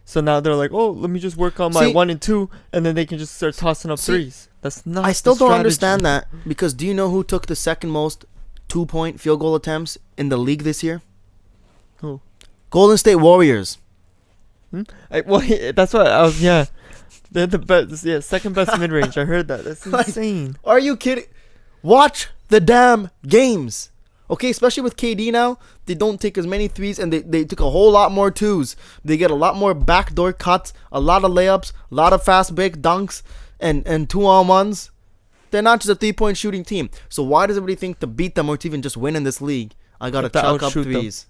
Speaker 2: So now they're like, oh, let me just work on my 1 and 2, and then they can just start tossing up threes. That's not.
Speaker 1: I still don't understand that, because do you know who took the second most 2-point field goal attempts in the league this year?
Speaker 2: Who?
Speaker 1: Golden State Warriors.
Speaker 2: That's what I was. Yeah, they're the best. Yeah, second best mid range. I heard that. That's insane.
Speaker 1: Are you kidding? Watch the damn games. Okay, especially with KD now, they don't take as many threes, and they took a whole lot more 2s. They get a lot more backdoor cuts, a lot of layups, a lot of fast break dunks, and 2-on-1s. They're not just a 3-point shooting team. So why does everybody think to beat them or to even just win in this league, I gotta chuck up threes?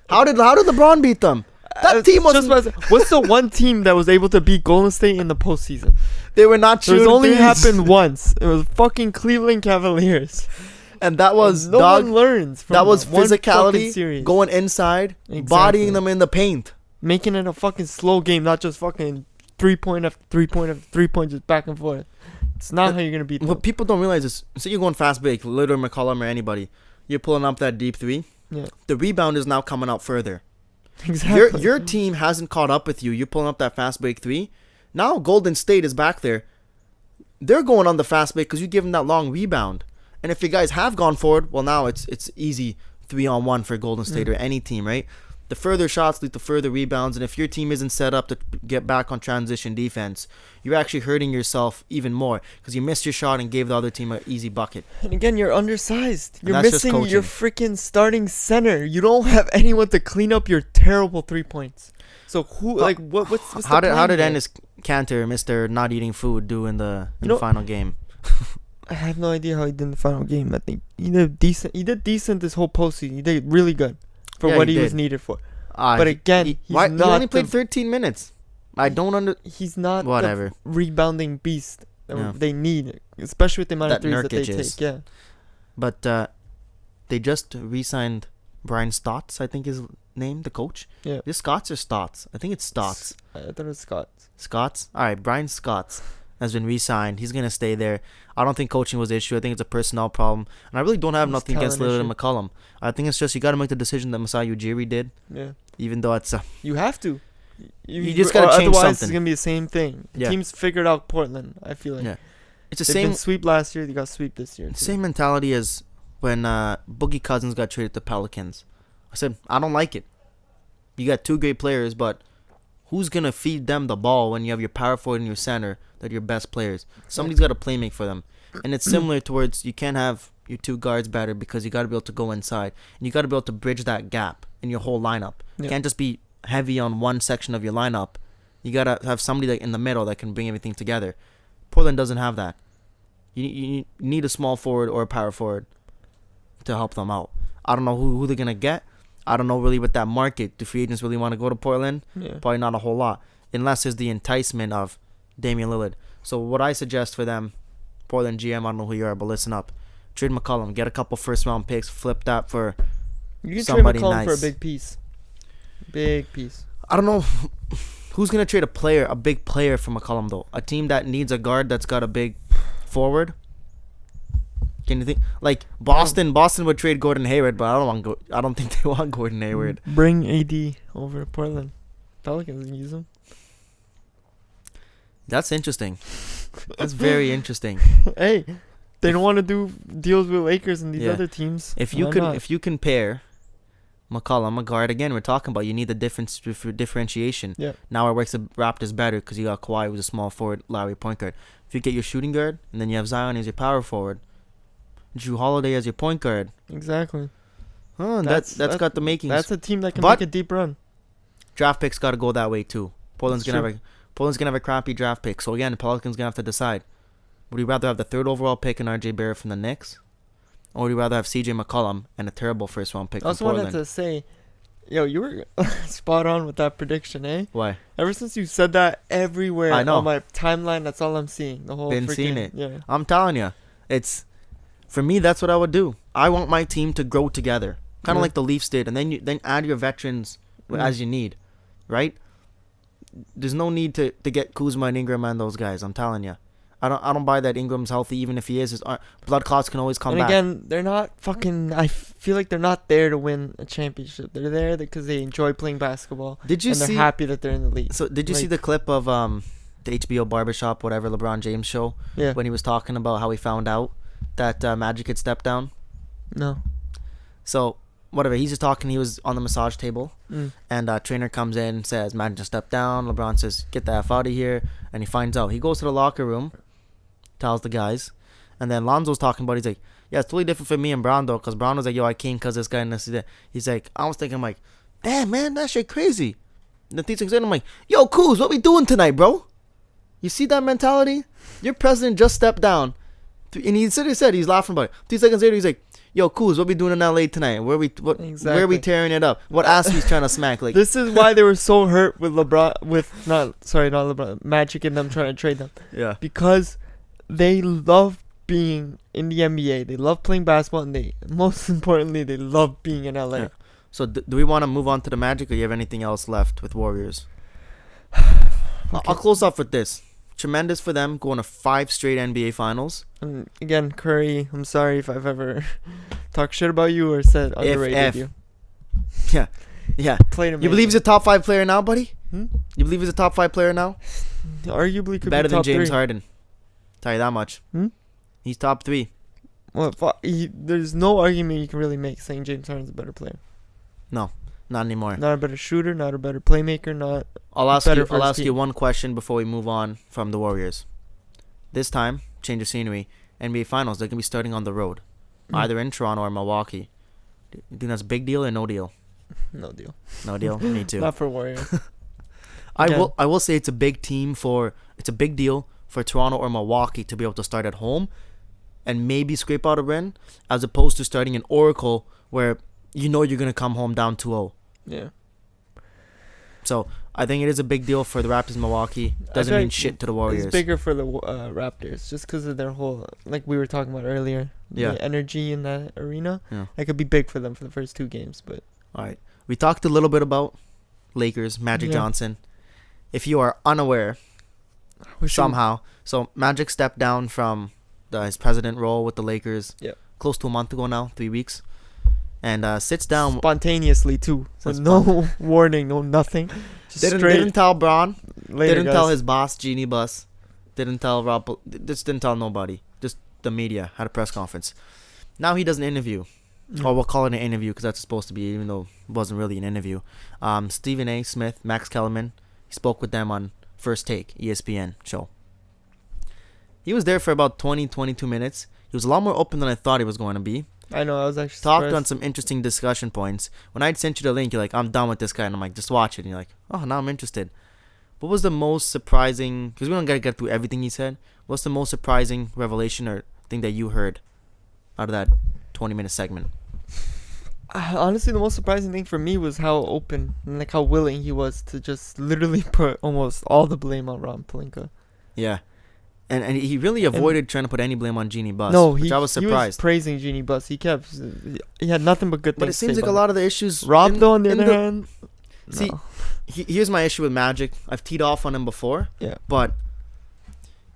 Speaker 1: How did LeBron beat them? That team was.
Speaker 2: What's the one team that was able to beat Golden State in the postseason?
Speaker 1: They were not shooting.
Speaker 2: It only happened once. It was fucking Cleveland Cavaliers.
Speaker 1: And that was
Speaker 2: no one learns from
Speaker 1: that was physicality, going inside, bodying them in the paint,
Speaker 2: making it a fucking slow game, not just fucking 3-point after 3-point after 3-point, just back and forth. It's not how you're gonna beat them.
Speaker 1: What people don't realize is, say you're going fast break, Lillard, McCollum, or anybody, you're pulling up that deep 3.
Speaker 2: Yeah.
Speaker 1: The rebound is now coming out further.
Speaker 2: Exactly.
Speaker 1: Your team hasn't caught up with you. You're pulling up that fast break 3. Now Golden State is back there. They're going on the fast break because you give them that long rebound. And if you guys have gone forward, well, now it's easy 3-on-1 for Golden State or any team, right? the further shots lead to further rebounds, and if your team isn't set up to get back on transition defense, you're actually hurting yourself even more because you missed your shot and gave the other team an easy bucket.
Speaker 2: And again, you're undersized.
Speaker 1: And
Speaker 2: You're
Speaker 1: that's just
Speaker 2: missing your
Speaker 1: coaching.
Speaker 2: freaking starting center. You don't have anyone to clean up your terrible 3 points. So who what's
Speaker 1: How
Speaker 2: the
Speaker 1: did
Speaker 2: plan here?
Speaker 1: Ennis Cantor, Mr. Not Eating Food, do in the
Speaker 2: know-
Speaker 1: final game?
Speaker 2: I have no idea how he did in the final game. I think he did decent. He did decent this whole postseason. He did really good for
Speaker 1: Yeah,
Speaker 2: what
Speaker 1: he
Speaker 2: he was
Speaker 1: did.
Speaker 2: needed for. But again, he's
Speaker 1: he
Speaker 2: not
Speaker 1: only played
Speaker 2: the-
Speaker 1: 13 minutes. I don't
Speaker 2: He's not
Speaker 1: Whatever.
Speaker 2: the rebounding beast that
Speaker 1: Yeah.
Speaker 2: they need, especially with the amount of
Speaker 1: That
Speaker 2: threes that they
Speaker 1: Nurkic is.
Speaker 2: take. Yeah.
Speaker 1: But they just re-signed Brian Stotts, I think his name, the coach.
Speaker 2: Yeah.
Speaker 1: Is it Scotts or Stotts? I think it's Stotts.
Speaker 2: I thought it was Scott.
Speaker 1: Scotts? All right, Brian Scotts has been re-signed. He's going to stay there. I don't think coaching was the issue. I think it's a personnel problem. And I really don't have
Speaker 2: It's
Speaker 1: nothing against
Speaker 2: talent
Speaker 1: Lillard and
Speaker 2: issue.
Speaker 1: McCollum. I think it's just you got to make the decision that Masai Ujiri did,
Speaker 2: Yeah.
Speaker 1: even though it's
Speaker 2: You have to.
Speaker 1: You just gotta
Speaker 2: or
Speaker 1: change
Speaker 2: otherwise
Speaker 1: something.
Speaker 2: it's gonna be the same thing. The
Speaker 1: Yeah.
Speaker 2: teams figured out Portland. I feel like
Speaker 1: Yeah. it's the
Speaker 2: they've
Speaker 1: same
Speaker 2: been sweep last year. They got sweep this year. Too.
Speaker 1: same mentality as when Boogie Cousins got traded to Pelicans. I said, I don't like it. You got two great players, but who's going to feed them the ball when you have your power forward and your center that are your best players? Somebody's got to play make for them. And it's similar towards you can't have your two guards better because you got to be able to go inside. And you got to be able to bridge that gap in your whole lineup. You
Speaker 2: Yeah.
Speaker 1: can't just be heavy on one section of your lineup. You got to have somebody that in the middle that can bring everything together. Portland doesn't have that. You need a small forward or a power forward to help them out. I don't know who they're going to get. I don't know really what that market. Do free agents really want to go to Portland?
Speaker 2: Yeah.
Speaker 1: Probably not a whole lot. Unless there's the enticement of Damian Lillard. So what I suggest for them, Portland GM, I don't know who you are, but listen up. Trade McCollum. Get a couple first-round picks. Flip that for
Speaker 2: You can
Speaker 1: somebody
Speaker 2: trade McCollum for a
Speaker 1: nice.
Speaker 2: big piece. Big piece.
Speaker 1: I don't know who's going to trade a big player for McCollum, though. A team that needs a guard that's got a big forward. Can you think like Boston? Boston would trade Gordon Hayward, but I don't think they want Gordon Hayward.
Speaker 2: Bring AD over to Portland. Pelicans and use him.
Speaker 1: That's interesting. That's very interesting.
Speaker 2: Hey, they don't want to do deals with Lakers and these
Speaker 1: Yeah.
Speaker 2: other teams.
Speaker 1: If
Speaker 2: Why not?
Speaker 1: you can pair McCollum, a guard again, we're talking about you need the differentiation.
Speaker 2: Yeah.
Speaker 1: Now it works the Raptors better because you got Kawhi who's a small forward, Lowry point guard. If you get your shooting guard and then you have Zion as your power forward, Drew Holiday as your point guard.
Speaker 2: Exactly.
Speaker 1: Oh, that's got the makings.
Speaker 2: That's a team that can
Speaker 1: But-
Speaker 2: make a deep run.
Speaker 1: Draft picks got to go that way too. Portland's
Speaker 2: That's
Speaker 1: gonna have a crappy draft pick. So again, the Pelicans gonna have to decide: would you rather have the third overall pick in RJ Barrett from the Knicks, or would you rather have CJ McCollum and a terrible first round pick
Speaker 2: I
Speaker 1: from
Speaker 2: also
Speaker 1: Portland?
Speaker 2: wanted to say, yo, you were spot on with that prediction, eh?
Speaker 1: Why?
Speaker 2: Ever since you said that, everywhere
Speaker 1: I know.
Speaker 2: on my timeline, that's all I'm seeing. The whole
Speaker 1: Been
Speaker 2: freaking,
Speaker 1: seeing it.
Speaker 2: Yeah.
Speaker 1: I'm telling you, it's for me. That's what I would do. I want my team to grow together, kind of
Speaker 2: Yeah.
Speaker 1: like the Leafs did, and then add your veterans as you need, right? There's no need to get Kuzma and Ingram and those guys. I'm telling you, I don't buy that Ingram's healthy. Even if he is, his blood clots can always come
Speaker 2: And
Speaker 1: back.
Speaker 2: again, they're not fucking. I feel like they're not there to win a championship. They're there because they enjoy playing basketball.
Speaker 1: Did you
Speaker 2: and
Speaker 1: see?
Speaker 2: they're happy that they're in the league.
Speaker 1: So did you see
Speaker 2: Like-
Speaker 1: the clip of the HBO barbershop, whatever LeBron James show,
Speaker 2: Yeah.
Speaker 1: when he was talking about how he found out that Magic had stepped down?
Speaker 2: No.
Speaker 1: So whatever, he's just talking. He was on the massage table,
Speaker 2: Mm.
Speaker 1: and trainer comes in, says Magic just stepped down. LeBron says, "Get the F out of here," and he finds out. He goes to the locker room, tells the guys, and then Lonzo's talking about. He's like, "Yeah, it's totally different for me and Brown though, because Brown was like, yo, I came because this guy and this is that." He's like, I was thinking, I'm like, damn man, that shit crazy. And the teacher said, I'm like, yo, Kuz, what we doing tonight, bro? You see that mentality? Your president just stepped down, and he said he's laughing about it. 2 seconds later, he's like, yo, Kuz, what we doing in LA tonight? Where we
Speaker 2: Exactly.
Speaker 1: tearing it up? What ass he's trying to smack? Like,
Speaker 2: This is why they were so hurt with LeBron, not LeBron, Magic and them trying to trade them.
Speaker 1: yeah.
Speaker 2: Because they love being in the NBA. They love playing basketball, and most importantly, they love being in LA.
Speaker 1: Yeah. So do we want to move on to the Magic, or you have anything else left with Warriors? I'll close off with this. Tremendous for them, going to 5 straight NBA Finals.
Speaker 2: And again, Curry, I'm sorry if I've ever talked shit about you or said underrated you.
Speaker 1: Yeah.
Speaker 2: Played
Speaker 1: You
Speaker 2: amazing.
Speaker 1: believe he's a top 5 player now, buddy?
Speaker 2: Hmm?
Speaker 1: You believe he's a top 5 player now?
Speaker 2: Arguably could
Speaker 1: Better
Speaker 2: be
Speaker 1: than
Speaker 2: top
Speaker 1: James
Speaker 2: 3.
Speaker 1: Harden. Tell you that much.
Speaker 2: Hmm?
Speaker 1: He's top 3.
Speaker 2: Well, there's no argument you can really make saying James Harden's a better player.
Speaker 1: No, Not anymore.
Speaker 2: Not a better shooter, not a better playmaker, not
Speaker 1: I'll ask
Speaker 2: better
Speaker 1: you.
Speaker 2: for
Speaker 1: I'll
Speaker 2: his
Speaker 1: ask you
Speaker 2: team.
Speaker 1: one question before we move on from the Warriors. This time, change of scenery. NBA Finals. They're gonna be starting on the road, either in Toronto or Milwaukee. You think that's a big deal or no deal?
Speaker 2: No deal.
Speaker 1: No deal. Me too.
Speaker 2: Not for Warriors.
Speaker 1: I
Speaker 2: Again.
Speaker 1: will say it's a big deal for Toronto or Milwaukee to be able to start at home and maybe scrape out a win, as opposed to starting in Oracle where you know you're gonna come home down 2-0.
Speaker 2: Yeah.
Speaker 1: So I think it is a big deal for the Raptors. Milwaukee doesn't
Speaker 2: feel
Speaker 1: mean
Speaker 2: like
Speaker 1: shit to the Warriors.
Speaker 2: It's bigger for the Raptors just because of their whole, like we were talking about earlier,
Speaker 1: Yeah.
Speaker 2: the energy in that arena.
Speaker 1: Yeah.
Speaker 2: That could be big for them for the first 2 games, but
Speaker 1: All right. We talked a little bit about Lakers, Magic
Speaker 2: Yeah.
Speaker 1: Johnson. If you are unaware, somehow, so Magic stepped down from his president role with the Lakers close to a month ago now, 3 weeks, and sits down
Speaker 2: spontaneously too, so no warning, no nothing. Just
Speaker 1: didn't tell Braun,
Speaker 2: later,
Speaker 1: didn't
Speaker 2: guys.
Speaker 1: tell his boss, Jeannie Buss, didn't tell Rob, just didn't tell nobody, just the media had a press conference. Now he does an interview. Or we'll call it an interview because that's supposed to be, even though it wasn't really an interview. Stephen A. Smith, Max Kellerman, he spoke with them on First Take, ESPN show. He was there for about 22 minutes. He was a lot more open than I thought he was going to be.
Speaker 2: I know, I was actually
Speaker 1: Talked
Speaker 2: surprised.
Speaker 1: on some interesting discussion points. When I'd sent you the link, you're like, I'm done with this guy. And I'm like, just watch it. And you're like, oh, now I'm interested. What was the most surprising, because we don't got to get through everything he said. What's the most surprising revelation or thing that you heard out of that 20-minute segment?
Speaker 2: Honestly, the most surprising thing for me was how open and like how willing he was to just literally put almost all the blame on Rob Pelinka.
Speaker 1: Yeah. And he really avoided trying to put any blame on Jeannie Buss.
Speaker 2: No,
Speaker 1: which I was surprised.
Speaker 2: He was praising Jeannie Buss. He had nothing but good things.
Speaker 1: But it seems like a lot of the issues.
Speaker 2: Rob, though, on the other hand,
Speaker 1: see,
Speaker 2: no.
Speaker 1: Here's my issue with Magic. I've teed off on him before.
Speaker 2: Yeah.
Speaker 1: But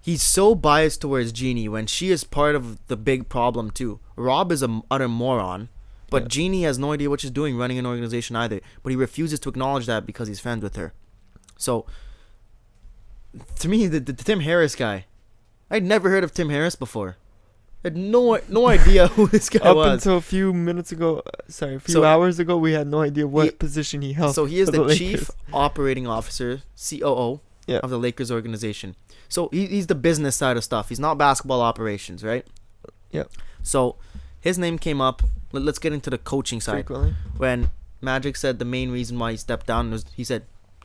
Speaker 1: he's so biased towards Jeannie when she is part of the big problem too. Rob is an utter moron. But Jeannie has no idea what she's doing running an organization either. But he refuses to acknowledge that because he's friends with her. So, to me, the Tim Harris guy, I'd never heard of Tim Harris before. I had no idea who this guy was.
Speaker 2: Up until a few minutes ago, hours ago, we had no idea what position he held.
Speaker 1: So he is
Speaker 2: for
Speaker 1: the chief operating officer, COO,
Speaker 2: Yeah.
Speaker 1: of the Lakers organization. So he's the business side of stuff. He's not basketball operations, right?
Speaker 2: Yeah.
Speaker 1: So his name came up. Let's get into the coaching side.
Speaker 2: Frequently.
Speaker 1: When Magic said the main reason why he stepped down was, he said,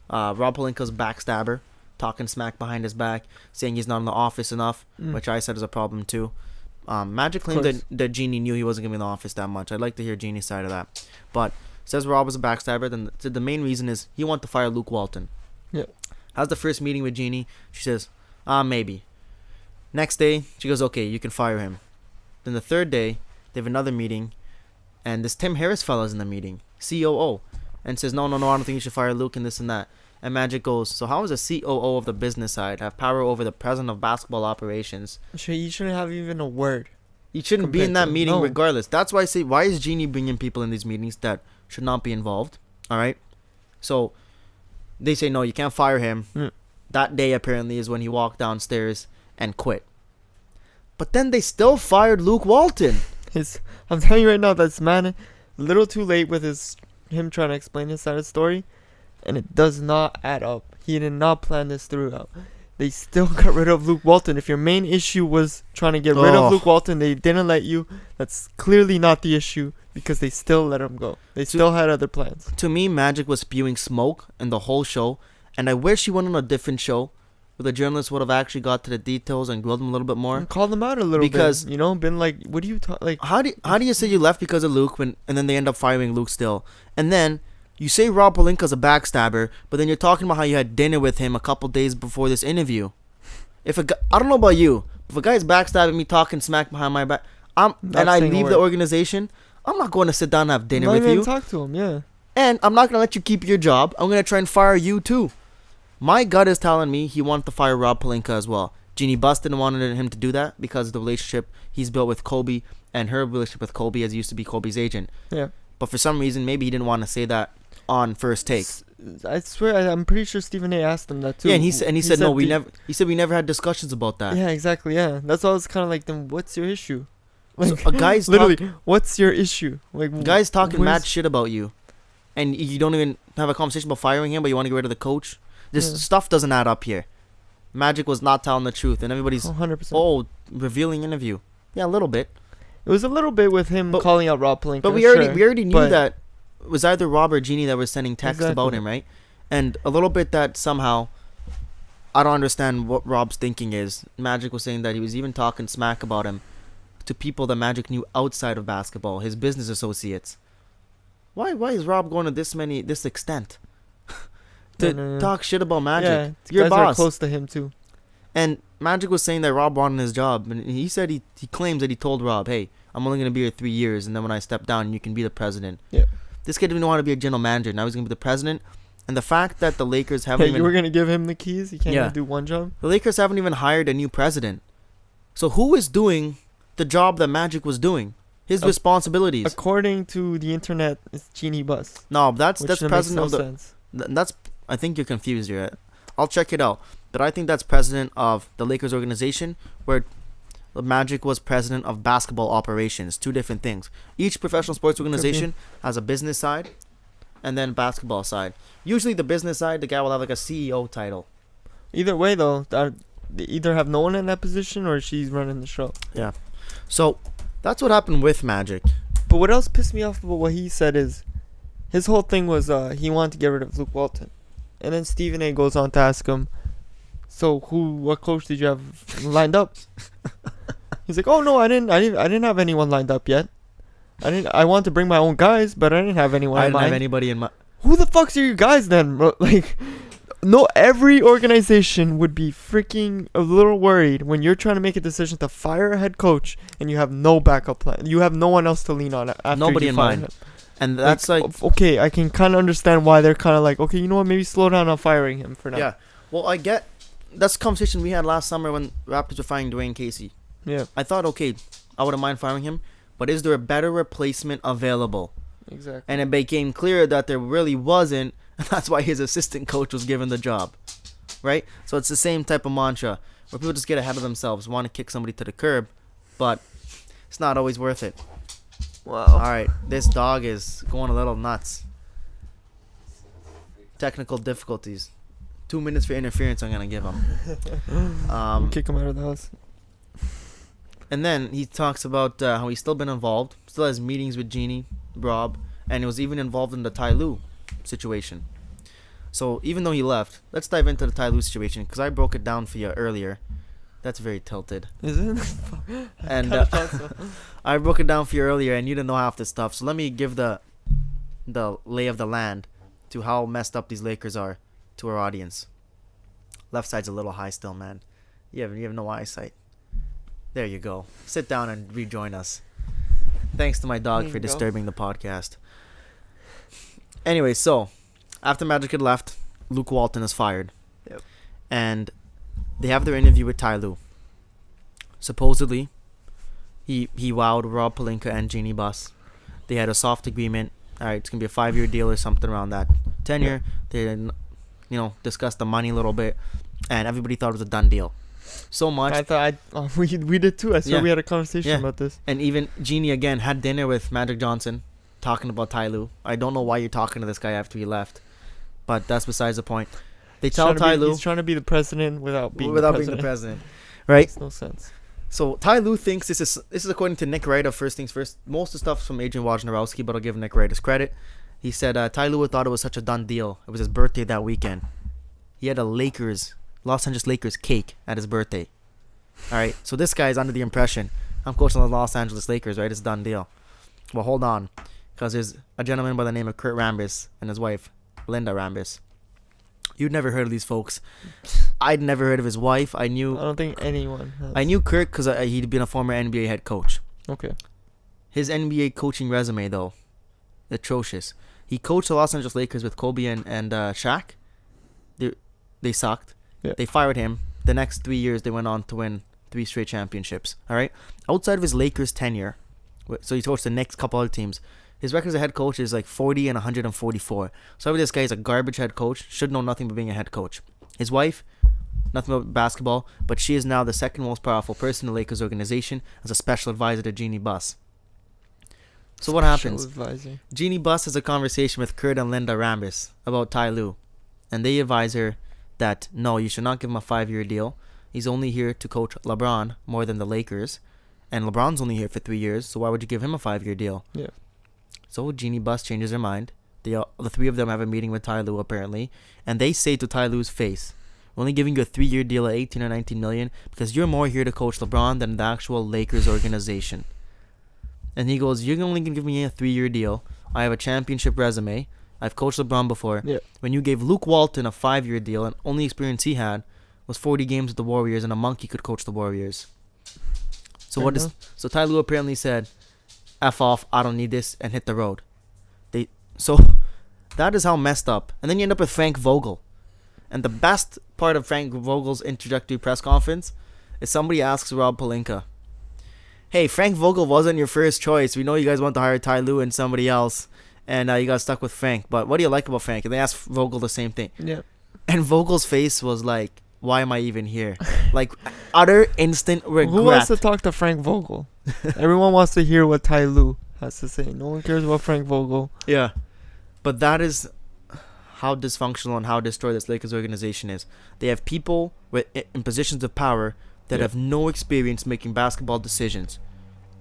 Speaker 1: Rob Pelinka's backstabber, talking smack behind his back, saying he's not in the office enough, which I said is a problem too. Magic claimed that Jeannie knew he wasn't going to be in the office that much. I'd like to hear Jeannie's side of that. But says Rob was a backstabber. Then the main reason is he wanted to fire Luke Walton.
Speaker 2: Yeah.
Speaker 1: Has the first meeting with Jeannie. She says, maybe. Next day, she goes, okay, you can fire him. Then the third day, they have another meeting. And this Tim Harris fella's in the meeting, COO, and says, no, I don't think you should fire Luke and this and that. And Magic goes, so how does a COO of the business side have power over the president of basketball operations?
Speaker 2: You shouldn't have even a word.
Speaker 1: You shouldn't be in that meeting
Speaker 2: No.
Speaker 1: regardless. That's why I say, why is Jeannie bringing people in these meetings that should not be involved? All right? So they say, no, you can't fire him. That day, apparently, is when he walked downstairs and quit. But then they still fired Luke Walton.
Speaker 2: I'm telling you right now, that's man a little too late with him trying to explain his side of the story, and it does not add up. He did not plan this throughout. They still got rid of Luke Walton. If your main issue was trying to get rid of Luke Walton, they didn't let you. That's clearly not the issue because they still let him go. They still had other plans.
Speaker 1: To me, Magic was spewing smoke in the whole show, and I wish he went on a different show where the journalists would have actually got to the details and grilled him a little bit more.
Speaker 2: And called them out a little
Speaker 1: Because-
Speaker 2: bit. Been like, what do you talk like?
Speaker 1: How do you say you left because of Luke and then they end up firing Luke still? And then you say Rob Pelinka's a backstabber, but then you're talking about how you had dinner with him a couple days before this interview. I don't know about you, if a guy's backstabbing me, talking smack behind my back, and I leave the organization, I'm not going to sit down and have dinner with you.
Speaker 2: Talk to him, yeah.
Speaker 1: And I'm not going to let you keep your job. I'm going to try and fire you too. My gut is telling me he wanted to fire Rob Pelinka as well. Jeannie Buss didn't want him to do that because of the relationship he's built with Kobe and her relationship with Kobe, as he used to be Kobe's agent.
Speaker 2: Yeah.
Speaker 1: But for some reason, maybe he didn't want to say that on First Take.
Speaker 2: I swear, I'm pretty sure Stephen A. asked him that too.
Speaker 1: Yeah, and he said no, we never. He said we never had discussions about that.
Speaker 2: Yeah, exactly. Yeah, that's why I was kind of like, then what's your issue?
Speaker 1: So a guy's
Speaker 2: literally, what's your issue? Like,
Speaker 1: guy's talking mad shit about you. and you don't even have a conversation about firing him, but you want to get rid of the coach. This stuff doesn't add up here. Magic was not telling the truth, and everybody's
Speaker 2: 100%.
Speaker 1: Revealing interview. Yeah, a little bit.
Speaker 2: It was a little bit with him calling out Rob Pelinka.
Speaker 1: But we already knew that it was either Rob or Jeannie that was sending texts about him, right? And a little bit that somehow, I don't understand what Rob's thinking is. Magic was saying that he was even talking smack about him to people that Magic knew outside of basketball, his business associates. Why is Rob going to this extent to talk shit about Magic?
Speaker 2: Yeah,
Speaker 1: your
Speaker 2: guys
Speaker 1: boss.
Speaker 2: Are close to him too.
Speaker 1: And Magic was saying that Rob wanted his job, and he said he claims that he told Rob, "Hey, I'm only gonna be here 3 years, and then when I step down, you can be the president."
Speaker 2: Yeah.
Speaker 1: This kid didn't know how to be a general manager. Now he's gonna be the president, and the fact that the Lakers haven't even
Speaker 2: you were gonna give him the keys. He can't even do one job.
Speaker 1: The Lakers haven't even hired a new president. So who is doing the job that Magic was doing? His responsibilities.
Speaker 2: According to the internet, it's Jeannie Buss.
Speaker 1: No, that's president
Speaker 2: makes no
Speaker 1: of the.
Speaker 2: Sense.
Speaker 1: That's I think you're confused here. I'll check it out. But I think that's president of the Lakers organization, where the Magic was president of basketball operations. Two different things. Each professional sports organization has a business side and then basketball side. Usually the business side, the guy will have like a CEO title.
Speaker 2: Either way, though, they either have no one in that position or she's running the show.
Speaker 1: Yeah. So that's what happened with Magic.
Speaker 2: But what else pissed me off about what he said is his whole thing was he wanted to get rid of Luke Walton. And then Stephen A goes on to ask him, so what coach did you have lined up? He's like, oh no, I didn't have anyone lined up yet. I wanted to bring my own guys, but I didn't have anyone in mind.
Speaker 1: I didn't have anybody in mind.
Speaker 2: Who the fuck's are your guys then, bro? Like, no, every organization would be freaking a little worried when you're trying to make a decision to fire a head coach and you have no backup plan. You have no one else to lean on after
Speaker 1: nobody
Speaker 2: you
Speaker 1: in
Speaker 2: fire
Speaker 1: mind.
Speaker 2: him.
Speaker 1: And that's like
Speaker 2: okay, I can kind of understand why they're kind of like, okay, you know what, maybe slow down on firing him for now.
Speaker 1: Yeah. Well, I get that's a conversation we had last summer when Raptors were firing Dwayne Casey.
Speaker 2: Yeah.
Speaker 1: I thought, okay, I wouldn't mind firing him, but is there a better replacement available?
Speaker 2: Exactly.
Speaker 1: And it became clear that there really wasn't, and that's why his assistant coach was given the job. Right? So it's the same type of mantra where people just get ahead of themselves, want to kick somebody to the curb, but it's not always worth it.
Speaker 2: Wow.
Speaker 1: All right, this dog is going a little nuts. Technical difficulties. 2 minutes for interference I'm going to give him.
Speaker 2: Kick him out of the house.
Speaker 1: And then he talks about how he's still been involved, still has meetings with Jeannie, Rob, and he was even involved in the Ty Lue situation. So even though he left, let's dive into the Ty Lue situation because I broke it down for you earlier. That's very tilted.
Speaker 2: Is it?
Speaker 1: And I broke it down for you earlier, and you didn't know half this stuff. So let me give the lay of the land to how messed up these Lakers are to our audience. Left side's a little high still, man. You have no eyesight. There you go. Sit down and rejoin us. Thanks to my dog for disturbing the podcast. Anyway, so after Magic had left, Luke Walton is fired.
Speaker 2: Yep.
Speaker 1: And they have their interview with Ty Lue. Supposedly, he wowed Rob Pelinka and Jeannie Buss. They had a soft agreement. All right, it's going to be a 5-year deal or something around that tenure. They, discussed the money a little bit, and everybody thought it was a done deal. So much.
Speaker 2: I thought we did too. I saw we had a conversation about this.
Speaker 1: And even Jeannie again had dinner with Magic Johnson, talking about Ty Lue. I don't know why you're talking to this guy after he left, but that's besides the point. They tell Ty Lue
Speaker 2: he's trying to be the president without being the president.
Speaker 1: Right?
Speaker 2: Makes no sense.
Speaker 1: So Ty Lue thinks this is according to Nick Wright of First Things First. Most of the stuff's from Adrian Wojnarowski, but I'll give Nick Wright his credit. He said Ty Lue thought it was such a done deal. It was his birthday that weekend. He had a Los Angeles Lakers cake at his birthday. All right, so this guy is under the impression I'm coaching the Los Angeles Lakers, right? It's a done deal. Well, hold on, because there's a gentleman by the name of Kurt Rambis and his wife, Linda Rambis. You'd never heard of these folks. I'd never heard of his wife. I
Speaker 2: don't think anyone has.
Speaker 1: I knew Kurt because he'd been a former NBA head coach.
Speaker 2: Okay.
Speaker 1: His NBA coaching resume, though, atrocious. He coached the Los Angeles Lakers with Kobe and Shaq. They sucked.
Speaker 2: Yeah.
Speaker 1: They fired him. The next 3 years, they went on to win 3 straight championships. All right. Outside of his Lakers tenure, so he coached the next couple other teams. His record as a head coach is like 40 and 144. So this guy is a garbage head coach. Should know nothing but being a head coach. His wife, nothing about basketball, but she is now the second most powerful person in the Lakers organization as a special advisor to Jeannie Buss. So what happens?
Speaker 2: Advisor.
Speaker 1: Jeannie Buss has a conversation with Kurt and Linda Rambis about Ty Lue. And they advise her that, no, you should not give him a 5-year deal. He's only here to coach LeBron more than the Lakers. And LeBron's only here for 3 years, so why would you give him a 5-year deal?
Speaker 2: Yeah.
Speaker 1: So Jeannie Buss changes her mind. The three of them have a meeting with Ty Lue, apparently. And they say to Ty Lue's face, we're only giving you a 3-year deal at 18 or 19 million because you're more here to coach LeBron than the actual Lakers organization. And he goes, you're only going to give me a 3-year deal. I have a championship resume. I've coached LeBron before.
Speaker 2: Yeah.
Speaker 1: When you gave Luke Walton a 5-year deal, and only experience he had was 40 games with the Warriors, and a monkey could coach the Warriors. So Ty Lue apparently said, F off, I don't need this, and hit the road. So that is how messed up. And then you end up with Frank Vogel. And the best part of Frank Vogel's introductory press conference is somebody asks Rob Pelinka, hey, Frank Vogel wasn't your first choice. We know you guys want to hire Ty Lue and somebody else, and you got stuck with Frank. But what do you like about Frank? And they asked Vogel the same thing.
Speaker 2: Yeah.
Speaker 1: And Vogel's face was like, why am I even here? Like, utter instant regret.
Speaker 2: Who wants to talk to Frank Vogel? Everyone wants to hear what Ty Lue has to say. No one cares about Frank Vogel.
Speaker 1: Yeah. But that is how dysfunctional and how destroyed this Lakers organization is. They have people in positions of power that have no experience making basketball decisions.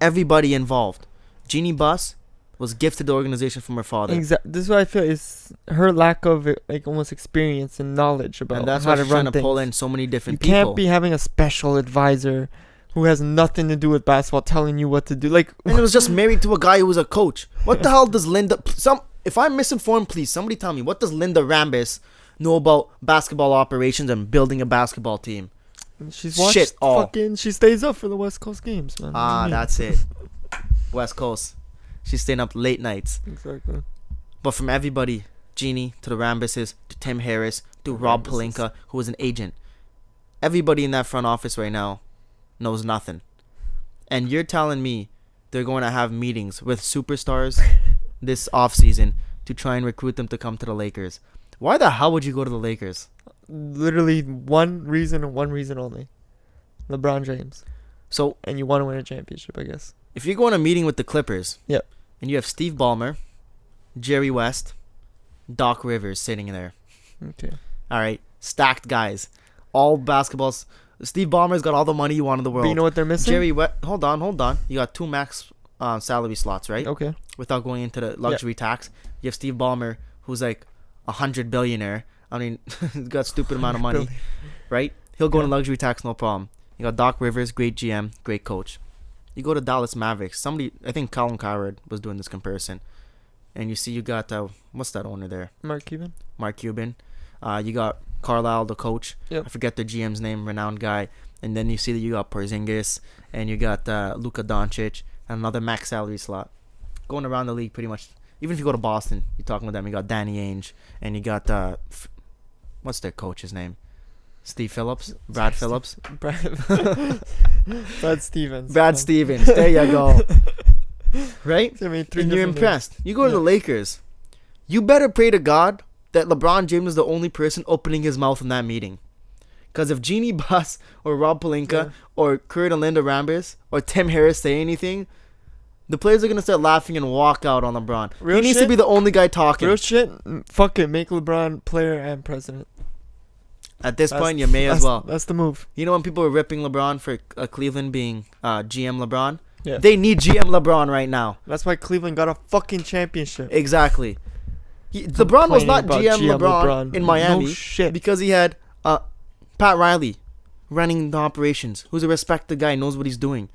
Speaker 1: Everybody involved. Jeannie Buss was gifted the organization from her father.
Speaker 2: Exactly. This is what I feel is her lack of like almost experience and knowledge about
Speaker 1: and that's
Speaker 2: how
Speaker 1: why
Speaker 2: to
Speaker 1: she's
Speaker 2: run
Speaker 1: trying
Speaker 2: things.
Speaker 1: to pull in so many different
Speaker 2: You
Speaker 1: people.
Speaker 2: can't be having a special advisor who has nothing to do with basketball telling you what to do. Like,
Speaker 1: and it was just married to a guy who was a coach. What the hell does Linda... If I'm misinformed, please, somebody tell me. What does Linda Rambis know about basketball operations and building a basketball team?
Speaker 2: she's watched
Speaker 1: Shit all.
Speaker 2: she stays up for the West Coast games, man.
Speaker 1: That's it. West Coast. She's staying up late nights.
Speaker 2: Exactly.
Speaker 1: But from everybody, Jeannie to the Rambises to Tim Harris to Rob Pelinka, who is an agent, everybody in that front office right now knows nothing. And you're telling me they're going to have meetings with superstars this offseason to try and recruit them to come to the Lakers. Why the hell would you go to the Lakers?
Speaker 2: Literally one reason and one reason only. LeBron James.
Speaker 1: So,
Speaker 2: And you want to win a championship, I guess.
Speaker 1: if you go on a meeting with the Clippers,
Speaker 2: Yep.
Speaker 1: and you have Steve Ballmer, Jerry West, Doc Rivers sitting there.
Speaker 2: Okay.
Speaker 1: All right, stacked guys, all basketballs. Steve Ballmer's got all the money you want in the world.
Speaker 2: But you know what they're missing?
Speaker 1: Jerry West, hold on. You got 2 max salary slots, right?
Speaker 2: Okay.
Speaker 1: Without going into the luxury tax, you have Steve Ballmer, who's like $100 billionaire. I mean, he's got a stupid amount of money, right? He'll go into luxury tax, no problem. You got Doc Rivers, great GM, great coach. You go to Dallas Mavericks. I think Colin Cowherd was doing this comparison, and you see you got what's that owner there?
Speaker 2: Mark Cuban.
Speaker 1: Mark Cuban. You got Carlisle, the coach.
Speaker 2: Yep.
Speaker 1: I forget the GM's name, renowned guy. And then you see that you got Porzingis, and you got Luka Doncic, and another max salary slot. Going around the league pretty much. Even if you go to Boston, you're talking with them. You got Danny Ainge, and you got what's their coach's name? Steve Phillips? Brad Phillips?
Speaker 2: Brad Stevens.
Speaker 1: Brad Stevens. There you go. Right?
Speaker 2: I mean,
Speaker 1: And you're impressed. You go to the Lakers. You better pray to God that LeBron James is the only person opening his mouth in that meeting. Because if Jeannie Buss or Rob Pelinka or Kurt and Linda Rambis or Tim Harris say anything, the players are going to start laughing and walk out on LeBron.
Speaker 2: Real
Speaker 1: He needs to
Speaker 2: shit?
Speaker 1: be the only guy talking.
Speaker 2: Real shit. Fuck it. Make LeBron player and president.
Speaker 1: At this point, you may as well.
Speaker 2: That's the move.
Speaker 1: You know when people were ripping LeBron for Cleveland being GM LeBron?
Speaker 2: Yeah.
Speaker 1: They need GM LeBron right now.
Speaker 2: That's why Cleveland got a fucking championship.
Speaker 1: Exactly. LeBron was not GM LeBron in Miami
Speaker 2: No shit.
Speaker 1: because he had Pat Riley running the operations, who's a respected guy, knows what he's doing.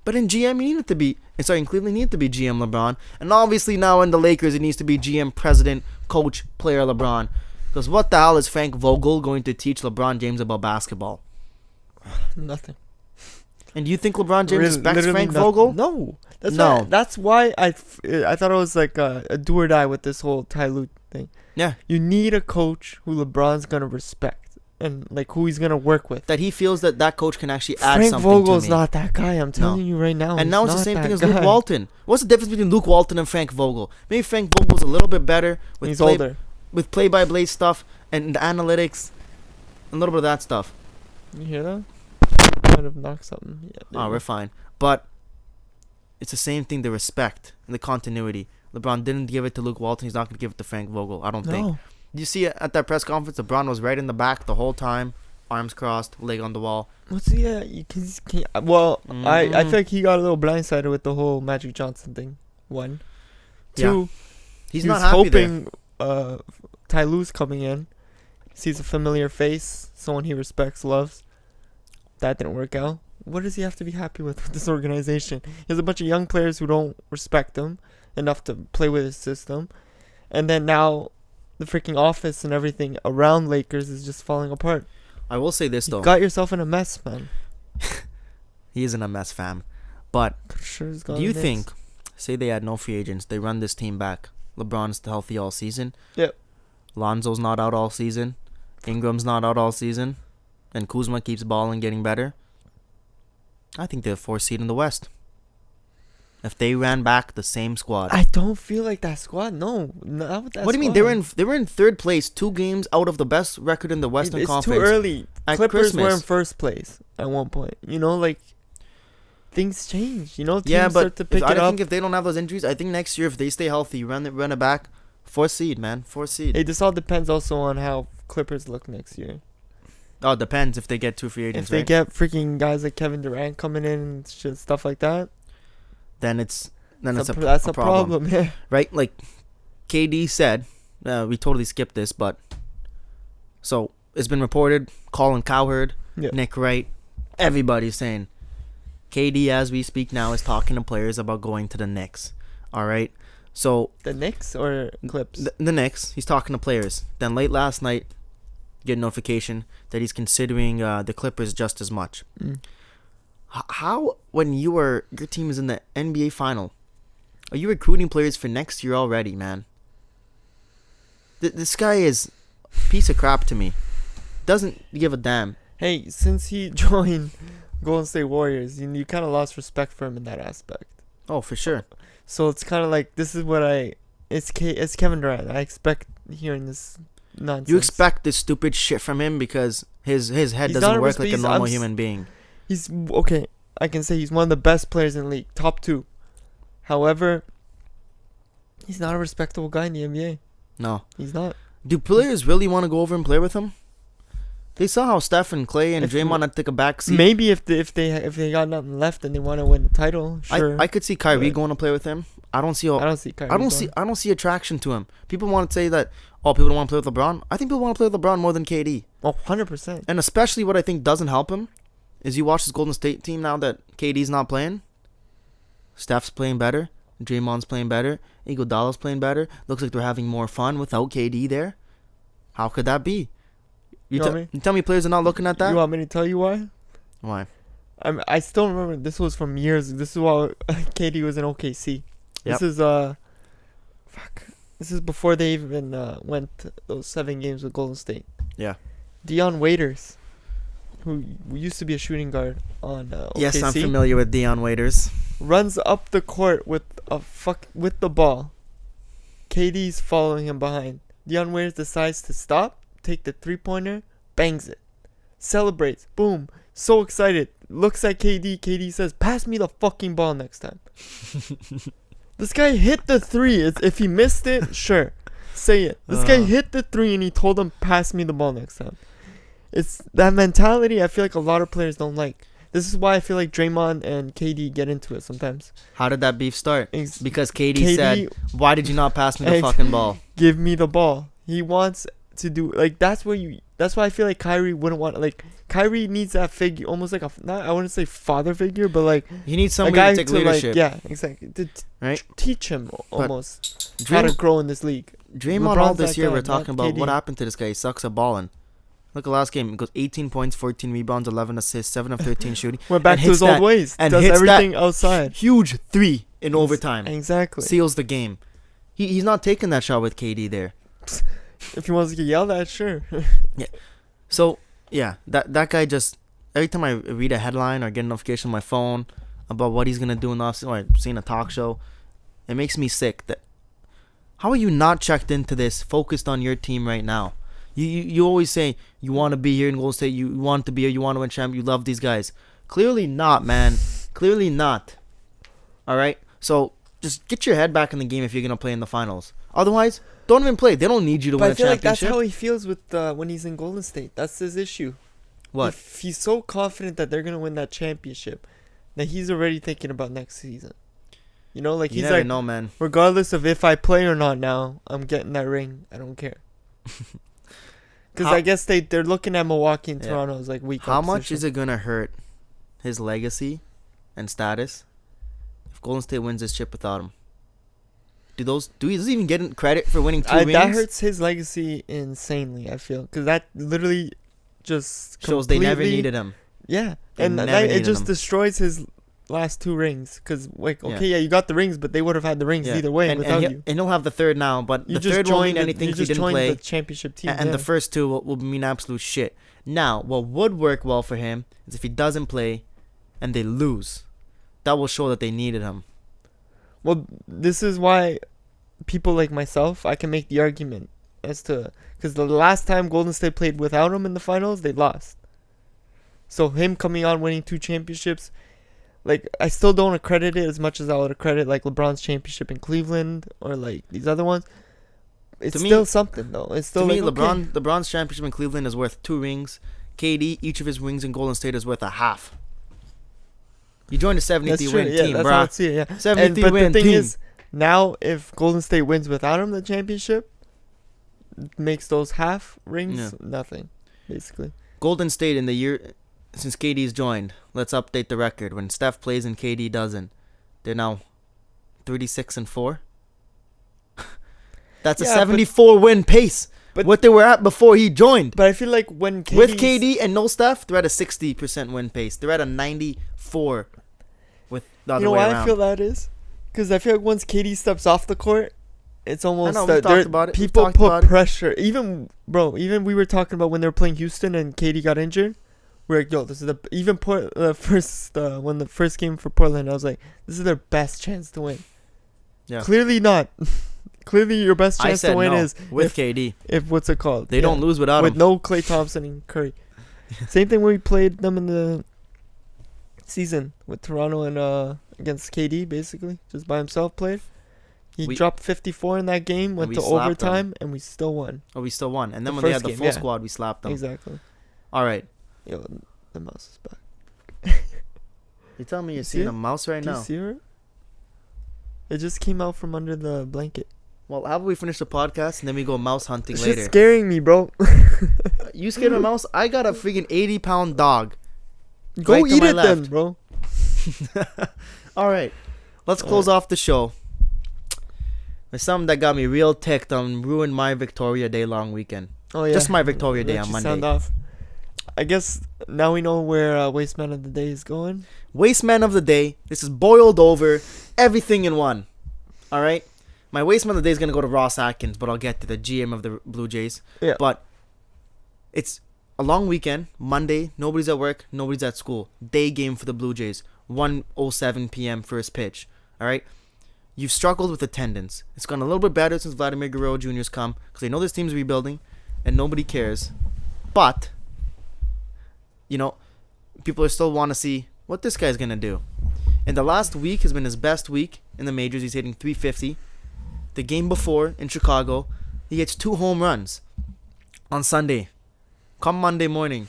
Speaker 1: But in GM, he needed to be... in Cleveland, he needed to be GM LeBron. And obviously now in the Lakers, it needs to be GM, president, coach, player LeBron. Because what the hell is Frank Vogel going to teach LeBron James about basketball?
Speaker 2: Nothing.
Speaker 1: And do you think LeBron James respects
Speaker 2: Literally
Speaker 1: Frank Vogel?
Speaker 2: No.
Speaker 1: No.
Speaker 2: That's why I thought it was like a do or die with this whole Ty Lue thing.
Speaker 1: Yeah.
Speaker 2: You need a coach who LeBron's going to respect. And like who he's going to work with.
Speaker 1: That he feels that coach can actually add
Speaker 2: Frank
Speaker 1: something
Speaker 2: Vogel's
Speaker 1: to me.
Speaker 2: not that guy. I'm telling you right now.
Speaker 1: And now it's the same thing as
Speaker 2: guy.
Speaker 1: Luke Walton. What's the difference between Luke Walton and Frank Vogel? Maybe Frank Vogel's a little bit better with
Speaker 2: He's older.
Speaker 1: with play-by-play stuff and the analytics, a little bit of that stuff.
Speaker 2: You hear that? Kind of knock something. Yeah,
Speaker 1: Oh, we're fine. But it's the same thing. The respect and the continuity. LeBron didn't give it to Luke Walton. He's not going to give it to Frank Vogel. I don't think. You see at that press conference, LeBron was right in the back the whole time, arms crossed, leg on the wall.
Speaker 2: What's I feel like he got a little blindsided with the whole Magic Johnson thing. 1, 2.
Speaker 1: He's
Speaker 2: he
Speaker 1: not
Speaker 2: was
Speaker 1: happy
Speaker 2: hoping Ty Lue's coming in, sees a familiar face, someone he respects, loves. That didn't work out. What does he have to be happy with this organization? He has a bunch of young players who don't respect him enough to play with his system, and then now the freaking office and everything around Lakers is just falling apart.
Speaker 1: I will say this though.
Speaker 2: You got yourself in a mess, man.
Speaker 1: He isn't a mess, fam. But do you think, say they had no free agents, they run this team back, LeBron's healthy all season.
Speaker 2: Yep.
Speaker 1: Lonzo's not out all season. Ingram's not out all season. And Kuzma keeps balling, getting better. I think they're the 4th seed in the West. If they ran back the same squad.
Speaker 2: I don't feel like that squad. No, not with that
Speaker 1: What do you mean? They were in 3rd place, 2 games out of the best record in the Western Conference.
Speaker 2: It's too early. Clippers
Speaker 1: Christmas.
Speaker 2: were in 1st place at one point. You know, like, things change. You know, teams
Speaker 1: yeah, but
Speaker 2: start to pick
Speaker 1: I
Speaker 2: it up.
Speaker 1: think if they don't have those injuries, I think next year if they stay healthy, run it back, 4th seed, man, 4th seed.
Speaker 2: Hey, this all depends also on how Clippers look next year.
Speaker 1: Oh, it depends if they get 2 free agents.
Speaker 2: If they get freaking guys like Kevin Durant coming in and shit, stuff like that,
Speaker 1: then it's
Speaker 2: that's a problem. Yeah.
Speaker 1: Right? Like KD said, we totally skipped this, but so it's been reported. Colin Cowherd, Nick Wright, everybody's saying KD as we speak now is talking to players about going to the Knicks. All right. So
Speaker 2: the Knicks or Clips?
Speaker 1: The Knicks. He's talking to players. Then late last night, get a notification that he's considering the Clippers just as much. How, when your team is in the NBA final, are you recruiting players for next year already, man? This guy is a piece of crap to me. Doesn't give a damn.
Speaker 2: Hey, since he joined Golden State Warriors, you kind of lost respect for him in that aspect.
Speaker 1: Oh, for sure.
Speaker 2: So it's kind of like, this is what it's Kevin Durant. I expect hearing this nonsense.
Speaker 1: You expect this stupid shit from him because his head doesn't work like a normal human being.
Speaker 2: He's okay. I can say he's one of the best players in the league, top 2. However, he's not a respectable guy in the NBA.
Speaker 1: No,
Speaker 2: he's not.
Speaker 1: Do players really want to go over and play with him? They saw how Steph and Clay and Draymond had to take a back seat.
Speaker 2: Maybe if they got nothing left and they want to win the title, sure.
Speaker 1: I could see Kyrie going to play with him. I don't see Kyrie. I don't see attraction to him. People want to say that people don't want to play with LeBron. I think people want to play with LeBron more than KD.
Speaker 2: Oh, 100%.
Speaker 1: And especially what I think doesn't help him is you watch this Golden State team now that KD's not playing. Steph's playing better. Draymond's playing better. Iguodala's playing better. Looks like they're having more fun without KD there. How could that be? You tell me players are not looking at that?
Speaker 2: You want me to tell you why?
Speaker 1: Why?
Speaker 2: I still remember this was from years. This is while KD was in OKC.
Speaker 1: Yep.
Speaker 2: This is This is before they even went those 7 games with Golden State.
Speaker 1: Yeah.
Speaker 2: Dion Waiters, who used to be a shooting guard on OKC.
Speaker 1: Yes, I'm familiar with Dion Waiters.
Speaker 2: Runs up the court with the ball. KD's following him behind. Dion Waiters decides to stop, take the 3-pointer, bangs it, celebrates, boom, so excited, looks at KD. KD says, "Pass me the fucking ball next time." This guy hit the 3. If he missed it, sure, say it. This guy hit the 3 and he told him, "Pass me the ball next time." It's that mentality I feel like a lot of players don't like. This is why I feel like Draymond and KD get into it sometimes.
Speaker 1: How did that beef start? Because KD said, "Why did you not pass me the fucking ball?
Speaker 2: Give me the ball." He wants to do like that's why I feel like Kyrie wouldn't want, like, Kyrie needs that figure, almost like I wouldn't say father figure, but like
Speaker 1: he needs somebody to take leadership.
Speaker 2: Like, yeah, exactly.
Speaker 1: Right?
Speaker 2: Teach him almost how to grow in this league.
Speaker 1: Draymond all this year we're talking about KD. What happened to this guy. He sucks at balling. Look at last game. He goes 18 points, 14 rebounds, 11 assists, 7 of 13 shooting.
Speaker 2: Went back to his old ways. And does everything outside.
Speaker 1: Huge 3 in overtime.
Speaker 2: Exactly.
Speaker 1: Seals the game. He's not taking that shot with KD there.
Speaker 2: If he wants to get yelled at, sure.
Speaker 1: Yeah. So, yeah, that guy just, every time I read a headline or get a notification on my phone about what he's going to do in the offseason, or I've seen a talk show, it makes me sick. How are you not checked into this, focused on your team right now? You always say you want to be here in Golden State, you want to be here, you want to win champion, you love these guys. Clearly not, man. Clearly not. All right? So just get your head back in the game if you're going to play in the finals. Otherwise, don't even play. They don't need you to win a
Speaker 2: But I feel like
Speaker 1: championship.
Speaker 2: that's how he feels with when he's in Golden State. That's his issue.
Speaker 1: What?
Speaker 2: If he's so confident that they're going to win that championship, that he's already thinking about next season. You know, like
Speaker 1: You
Speaker 2: he's
Speaker 1: never
Speaker 2: like,
Speaker 1: know, man.
Speaker 2: regardless of if I play or not now, I'm getting that ring. I don't care. Because I guess they're looking at Milwaukee and Toronto as like weak.
Speaker 1: How much is it going to hurt his legacy and status if Golden State wins this chip without him? Does he even get credit for winning 2 rings?
Speaker 2: That hurts his legacy insanely, I feel. Because that literally just
Speaker 1: shows they never needed him.
Speaker 2: Yeah.
Speaker 1: They
Speaker 2: And
Speaker 1: never
Speaker 2: it
Speaker 1: needed
Speaker 2: just
Speaker 1: him.
Speaker 2: destroys his last 2 rings. Because, like, okay, yeah, you got the rings, but they would have had the rings either way without you.
Speaker 1: And he'll have the third now, but the third won't mean anything if he didn't play.
Speaker 2: The championship team.
Speaker 1: And the first 2 will mean absolute shit. Now, what would work well for him is if he doesn't play and they lose. That will show that they needed him.
Speaker 2: Well, this is why people like myself, I can make the argument as to, because the last time Golden State played without him in the finals, they lost. So him coming on winning 2 championships, like, I still don't accredit it as much as I would accredit like LeBron's championship in Cleveland or like these other ones. It's still something though. It's still
Speaker 1: to
Speaker 2: like,
Speaker 1: me, LeBron's championship in Cleveland is worth 2 rings. KD, each of his rings in Golden State is worth a half. You joined a 73 win team,
Speaker 2: that's
Speaker 1: bro.
Speaker 2: how I see it, yeah.
Speaker 1: 73 win
Speaker 2: the thing
Speaker 1: team.
Speaker 2: is, now if Golden State wins without him the championship, makes those half rings nothing, basically.
Speaker 1: Golden State in the year since KD's joined, let's update the record. When Steph plays and KD doesn't, they're now 36-4. That's a 74 win pace. But what they were at before he joined.
Speaker 2: But I feel like when
Speaker 1: with KD and no Steph, they're at a 60% win pace. They're at a 94 with the other way around.
Speaker 2: You know why I feel that is? Because I feel like once KD steps off the court, it's almost people put pressure. Even we were talking about when they were playing Houston and KD got injured. We're like, yo, this is when the first game for Portland, I was like, this is their best chance to win. Yeah. Clearly not. Clearly, your best chance to win is
Speaker 1: with KD.
Speaker 2: If what's it called?
Speaker 1: They don't lose without him.
Speaker 2: With no Klay Thompson and Curry. Same thing when we played them in the season with Toronto and against KD, basically, just by himself played. He dropped 54 in that game, went to overtime, and we still won.
Speaker 1: Oh, we still won. And then when they had the full squad, we slapped them.
Speaker 2: Exactly.
Speaker 1: All right.
Speaker 2: Yo, the mouse is back.
Speaker 1: You tell me you're seeing a mouse right now.
Speaker 2: Do you see her? It just came out from under the blanket.
Speaker 1: Well, how about we finish the podcast and then we go mouse hunting later?
Speaker 2: It's just scaring me, bro.
Speaker 1: You scared of a mouse? I got a freaking 80-pound dog.
Speaker 2: Go eat it then, bro.
Speaker 1: All right. Let's close off the show with something that got me real ticked and ruined my Victoria Day long weekend. Oh, yeah. Just my Victoria Day on Monday. Sound off.
Speaker 2: I guess now we know where Waste Man of the Day is going.
Speaker 1: Waste Man of the Day. This is boiled over. Everything in one. All right? My Waste Man of the Day is going to go to Ross Atkins, but I'll get to the GM of the Blue Jays. Yeah. But it's a long weekend. Monday, nobody's at work, nobody's at school. Day game for the Blue Jays. 1:07 p.m. first pitch. All right? You've struggled with attendance. It's gone a little bit better since Vladdy Jr.'s come because they know this team's rebuilding and nobody cares. But, you know, people still want to see what this guy's going to do. And the last week has been his best week in the majors. He's hitting .350. The game before in Chicago, he hits 2 home runs on Sunday. Come Monday morning,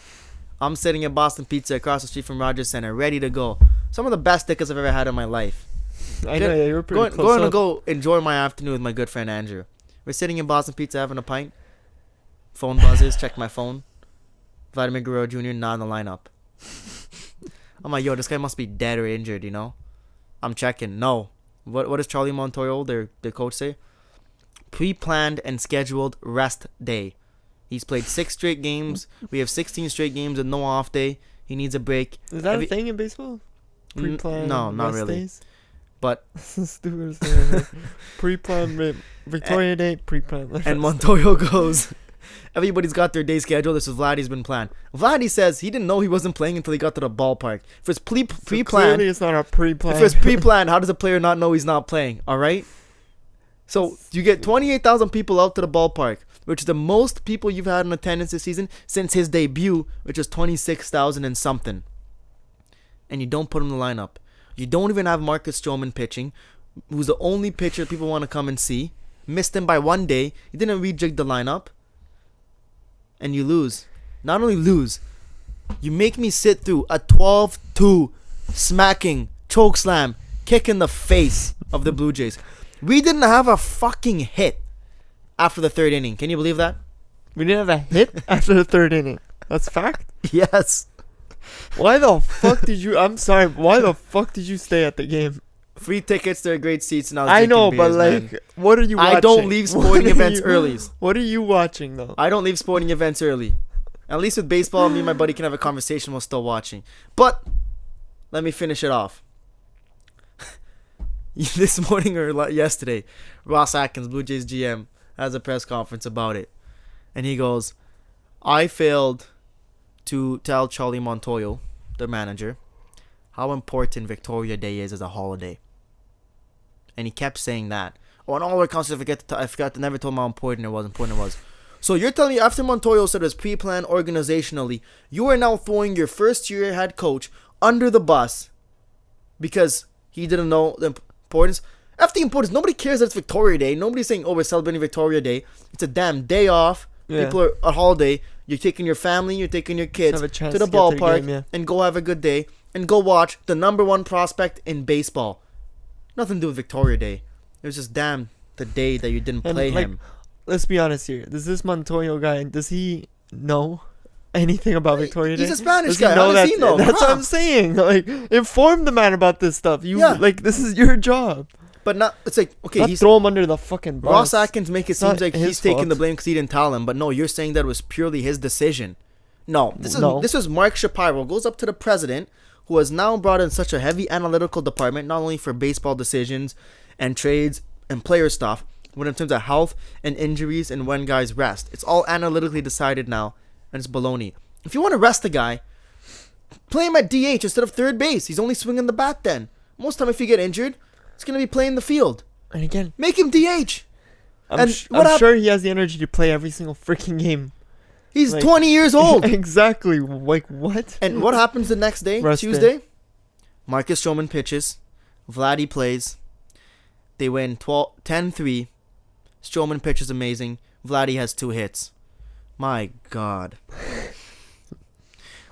Speaker 1: I'm sitting at Boston Pizza across the street from Rogers Center, ready to go. Some of the best tickets I've ever had in my life.
Speaker 2: I know, you were pretty close.
Speaker 1: Going to go enjoy my afternoon with my good friend Andrew. We're sitting in Boston Pizza having a pint. Phone buzzes, check my phone. Vladdy Jr. not in the lineup. I'm like, yo, this guy must be dead or injured, you know? I'm checking. No. What does Charlie Montoyo, their coach, say? Pre-planned and scheduled rest day. He's played 6 straight games. We have 16 straight games with no off day. He needs a break.
Speaker 2: Is that a thing in baseball? Pre-planned
Speaker 1: No, not really.
Speaker 2: Days?
Speaker 1: But
Speaker 2: pre-planned Victoria Day, pre-planned.
Speaker 1: And Montoyo goes, everybody's got their day scheduled. This is Vladdy's been planned. Vladdy says he didn't know he wasn't playing until he got to the ballpark. If it's pre-planned,
Speaker 2: clearly it's not a pre-planned.
Speaker 1: If it's pre-planned, how does a player not know he's not playing? All right. So you get 28,000 people out to the ballpark, which is the most people you've had in attendance this season since his debut, which is 26,000 and something. And you don't put him in the lineup. You don't even have Marcus Stroman pitching, who's the only pitcher people want to come and see. Missed him by 1 day. You didn't rejig the lineup. And you lose. Not only lose, you make me sit through a 12-2 smacking, chokeslam, kick in the face of the Blue Jays. We didn't have a fucking hit after the 3rd inning. Can you believe that?
Speaker 2: We didn't have a hit after the 3rd inning. That's fact?
Speaker 1: Yes.
Speaker 2: Why the fuck did you... I'm sorry, why the fuck did you stay at the game?
Speaker 1: Free tickets, they're great seats, and
Speaker 2: I know, but like, man. What are you watching?
Speaker 1: I don't leave sporting events early.
Speaker 2: What are you watching, though?
Speaker 1: I don't leave sporting events early. At least with baseball, me and my buddy can have a conversation while still watching. But, let me finish it off. This morning or yesterday, Ross Atkins, Blue Jays GM, has a press conference about it. And he goes, I failed to tell Charlie Montoyo, the manager, how important Victoria Day is as a holiday. And he kept saying that. Oh, on all our accounts, I forgot to never told him how important it was. So you're telling me after Montoyo said it was pre-planned organizationally, you are now throwing your first-year head coach under the bus because he didn't know the importance? F the importance. Nobody cares that it's Victoria Day. Nobody's saying, oh, we're celebrating Victoria Day. It's a damn day off. Yeah. People are on holiday. You're taking your family, you're taking your kids to the ballpark and go have a good day and go watch the number 1 prospect in baseball. Nothing to do with Victoria Day. It was just damn the day that you didn't play him.
Speaker 2: Let's be honest here. Does this Montoyo guy, does he know anything about Victoria Day?
Speaker 1: He's a Spanish guy. How does he know?
Speaker 2: That's what I'm saying. Like, inform the man about this stuff. Like, this is your job.
Speaker 1: But not, it's like, okay,
Speaker 2: throw him under the fucking bus.
Speaker 1: Ross Atkins make it seem like he's taking the blame because he didn't tell him. But no, you're saying that it was purely his decision. No, this was Mark Shapiro. Goes up to the president, who has now brought in such a heavy analytical department, not only for baseball decisions and trades and player stuff, but in terms of health and injuries and when guys rest. It's all analytically decided now, and it's baloney. If you want to rest a guy, play him at DH instead of third base. He's only swinging the bat then. Most time if you get injured, it's going to be playing the field.
Speaker 2: And again,
Speaker 1: make him DH.
Speaker 2: I'm sure he has the energy to play every single freaking game.
Speaker 1: He's 20 years old.
Speaker 2: Exactly. Like, what?
Speaker 1: And what happens the next day, Tuesday? Marcus Stroman pitches. Vladdy plays. They win 10-3. Stroman pitches amazing. Vladdy has 2 hits. My God.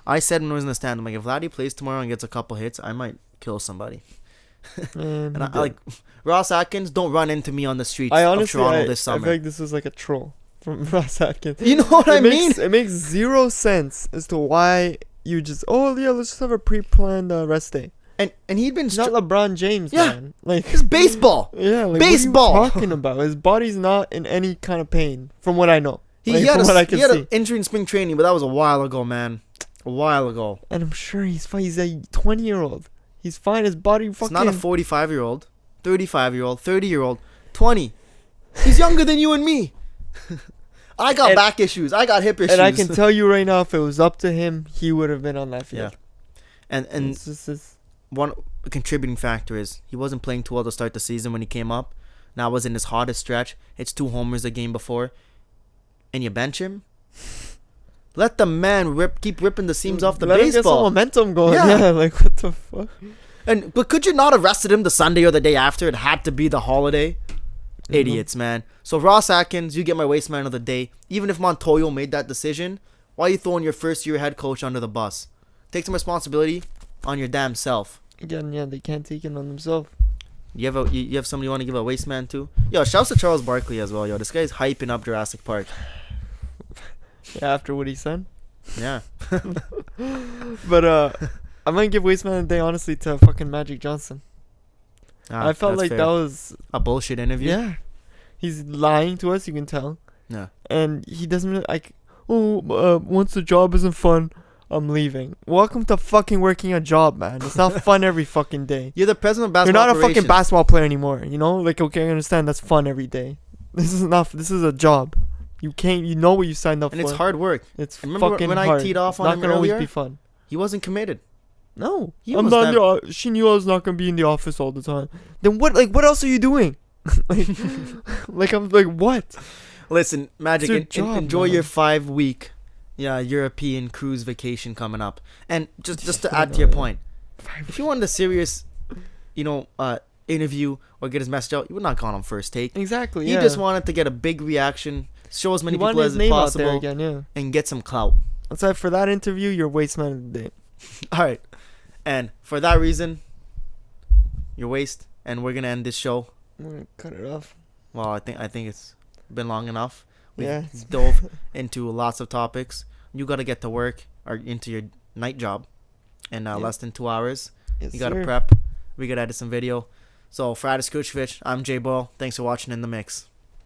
Speaker 1: I said when I was in the stand, I'm like, if Vladdy plays tomorrow and gets a couple hits, I might kill somebody. And I like Ross Atkins, don't run into me on the streets of Toronto this summer.
Speaker 2: I feel like this was like a troll from Ross Atkins.
Speaker 1: You know what I mean?
Speaker 2: It makes zero sense as to why you just, let's just have a pre-planned rest day.
Speaker 1: And he'd been
Speaker 2: not LeBron James, man. Like,
Speaker 1: it's baseball.
Speaker 2: Yeah, like,
Speaker 1: baseball.
Speaker 2: What are you talking about? His body's not in any kind of pain, from what I know.
Speaker 1: He had an injury in spring training, but that was a while ago, man. A while ago.
Speaker 2: And I'm sure he's fine. He's a 20-year-old. He's fine. His body fucking...
Speaker 1: It's not a 45-year-old, 35-year-old, 30-year-old, 20. He's younger than you and me. I got back issues. I got hip issues.
Speaker 2: And I can tell you right now, if it was up to him, he would have been on that field.
Speaker 1: Yeah. And one contributing factor is he wasn't playing too well to start the season when he came up. Now was in his hottest stretch. It's 2 homers a game before. And you bench him? Let the man keep ripping the seams off the baseball. Let him get some
Speaker 2: momentum going. Yeah, like, what the fuck?
Speaker 1: But could you not have rested him the Sunday or the day after? It had to be the holiday. Mm-hmm. Idiots, man. So Ross Atkins, you get my waste man of the day. Even if Montoyo made that decision, why are you throwing your first-year head coach under the bus? Take some responsibility on your damn self.
Speaker 2: Again, they can't take it on themselves.
Speaker 1: You have somebody you want to give a waste man to? Yo, shouts to Charles Barkley as well, yo. This guy's hyping up Jurassic Park.
Speaker 2: Yeah, after what he said.
Speaker 1: Yeah.
Speaker 2: But I'm gonna give waste man of the day honestly to fucking Magic Johnson. I felt like fair. That was
Speaker 1: a bullshit interview.
Speaker 2: Yeah, he's lying to us. You can tell.
Speaker 1: Yeah.
Speaker 2: And he doesn't really like. Once the job isn't fun, I'm leaving. Welcome to fucking working a job, man. It's not fun every fucking day.
Speaker 1: You're the president of basketball.
Speaker 2: You're not a fucking basketball player anymore. You know, like, okay, I understand that's fun every day. This is not. This is a job. You can't. You know what you signed up for.
Speaker 1: And it's hard work.
Speaker 2: It's
Speaker 1: remember
Speaker 2: fucking
Speaker 1: when
Speaker 2: hard.
Speaker 1: I teed off on him earlier? Not gonna always be fun. He wasn't committed.
Speaker 2: No, she knew I was not gonna be in the office all the time. Then what? Like, what else are you doing? like I'm like, what?
Speaker 1: Listen, Magic, enjoy your 5-week, European cruise vacation coming up. And just to add to your point, if you want a serious interview or get his message out, he would not go on first take.
Speaker 2: Exactly.
Speaker 1: He
Speaker 2: Yeah.
Speaker 1: just wanted to get a big reaction, show as many
Speaker 2: He wanted
Speaker 1: people
Speaker 2: his
Speaker 1: as
Speaker 2: name out there
Speaker 1: possible,
Speaker 2: again. Yeah.
Speaker 1: and get some clout.
Speaker 2: Aside for that interview, you're waste man of the day.
Speaker 1: All right, and for that reason, you're waste, and we're gonna end this show.
Speaker 2: I'm gonna cut it off.
Speaker 1: Well, I think it's been long enough. We've
Speaker 2: Yeah.
Speaker 1: dove into lots of topics. You gotta get to work or into your night job in less than 2 hours.
Speaker 2: Yes,
Speaker 1: You gotta
Speaker 2: sir.
Speaker 1: prep. We gotta edit some video. So for Kucukovic, I'm Jay Boyal. Thanks for watching In the Mix.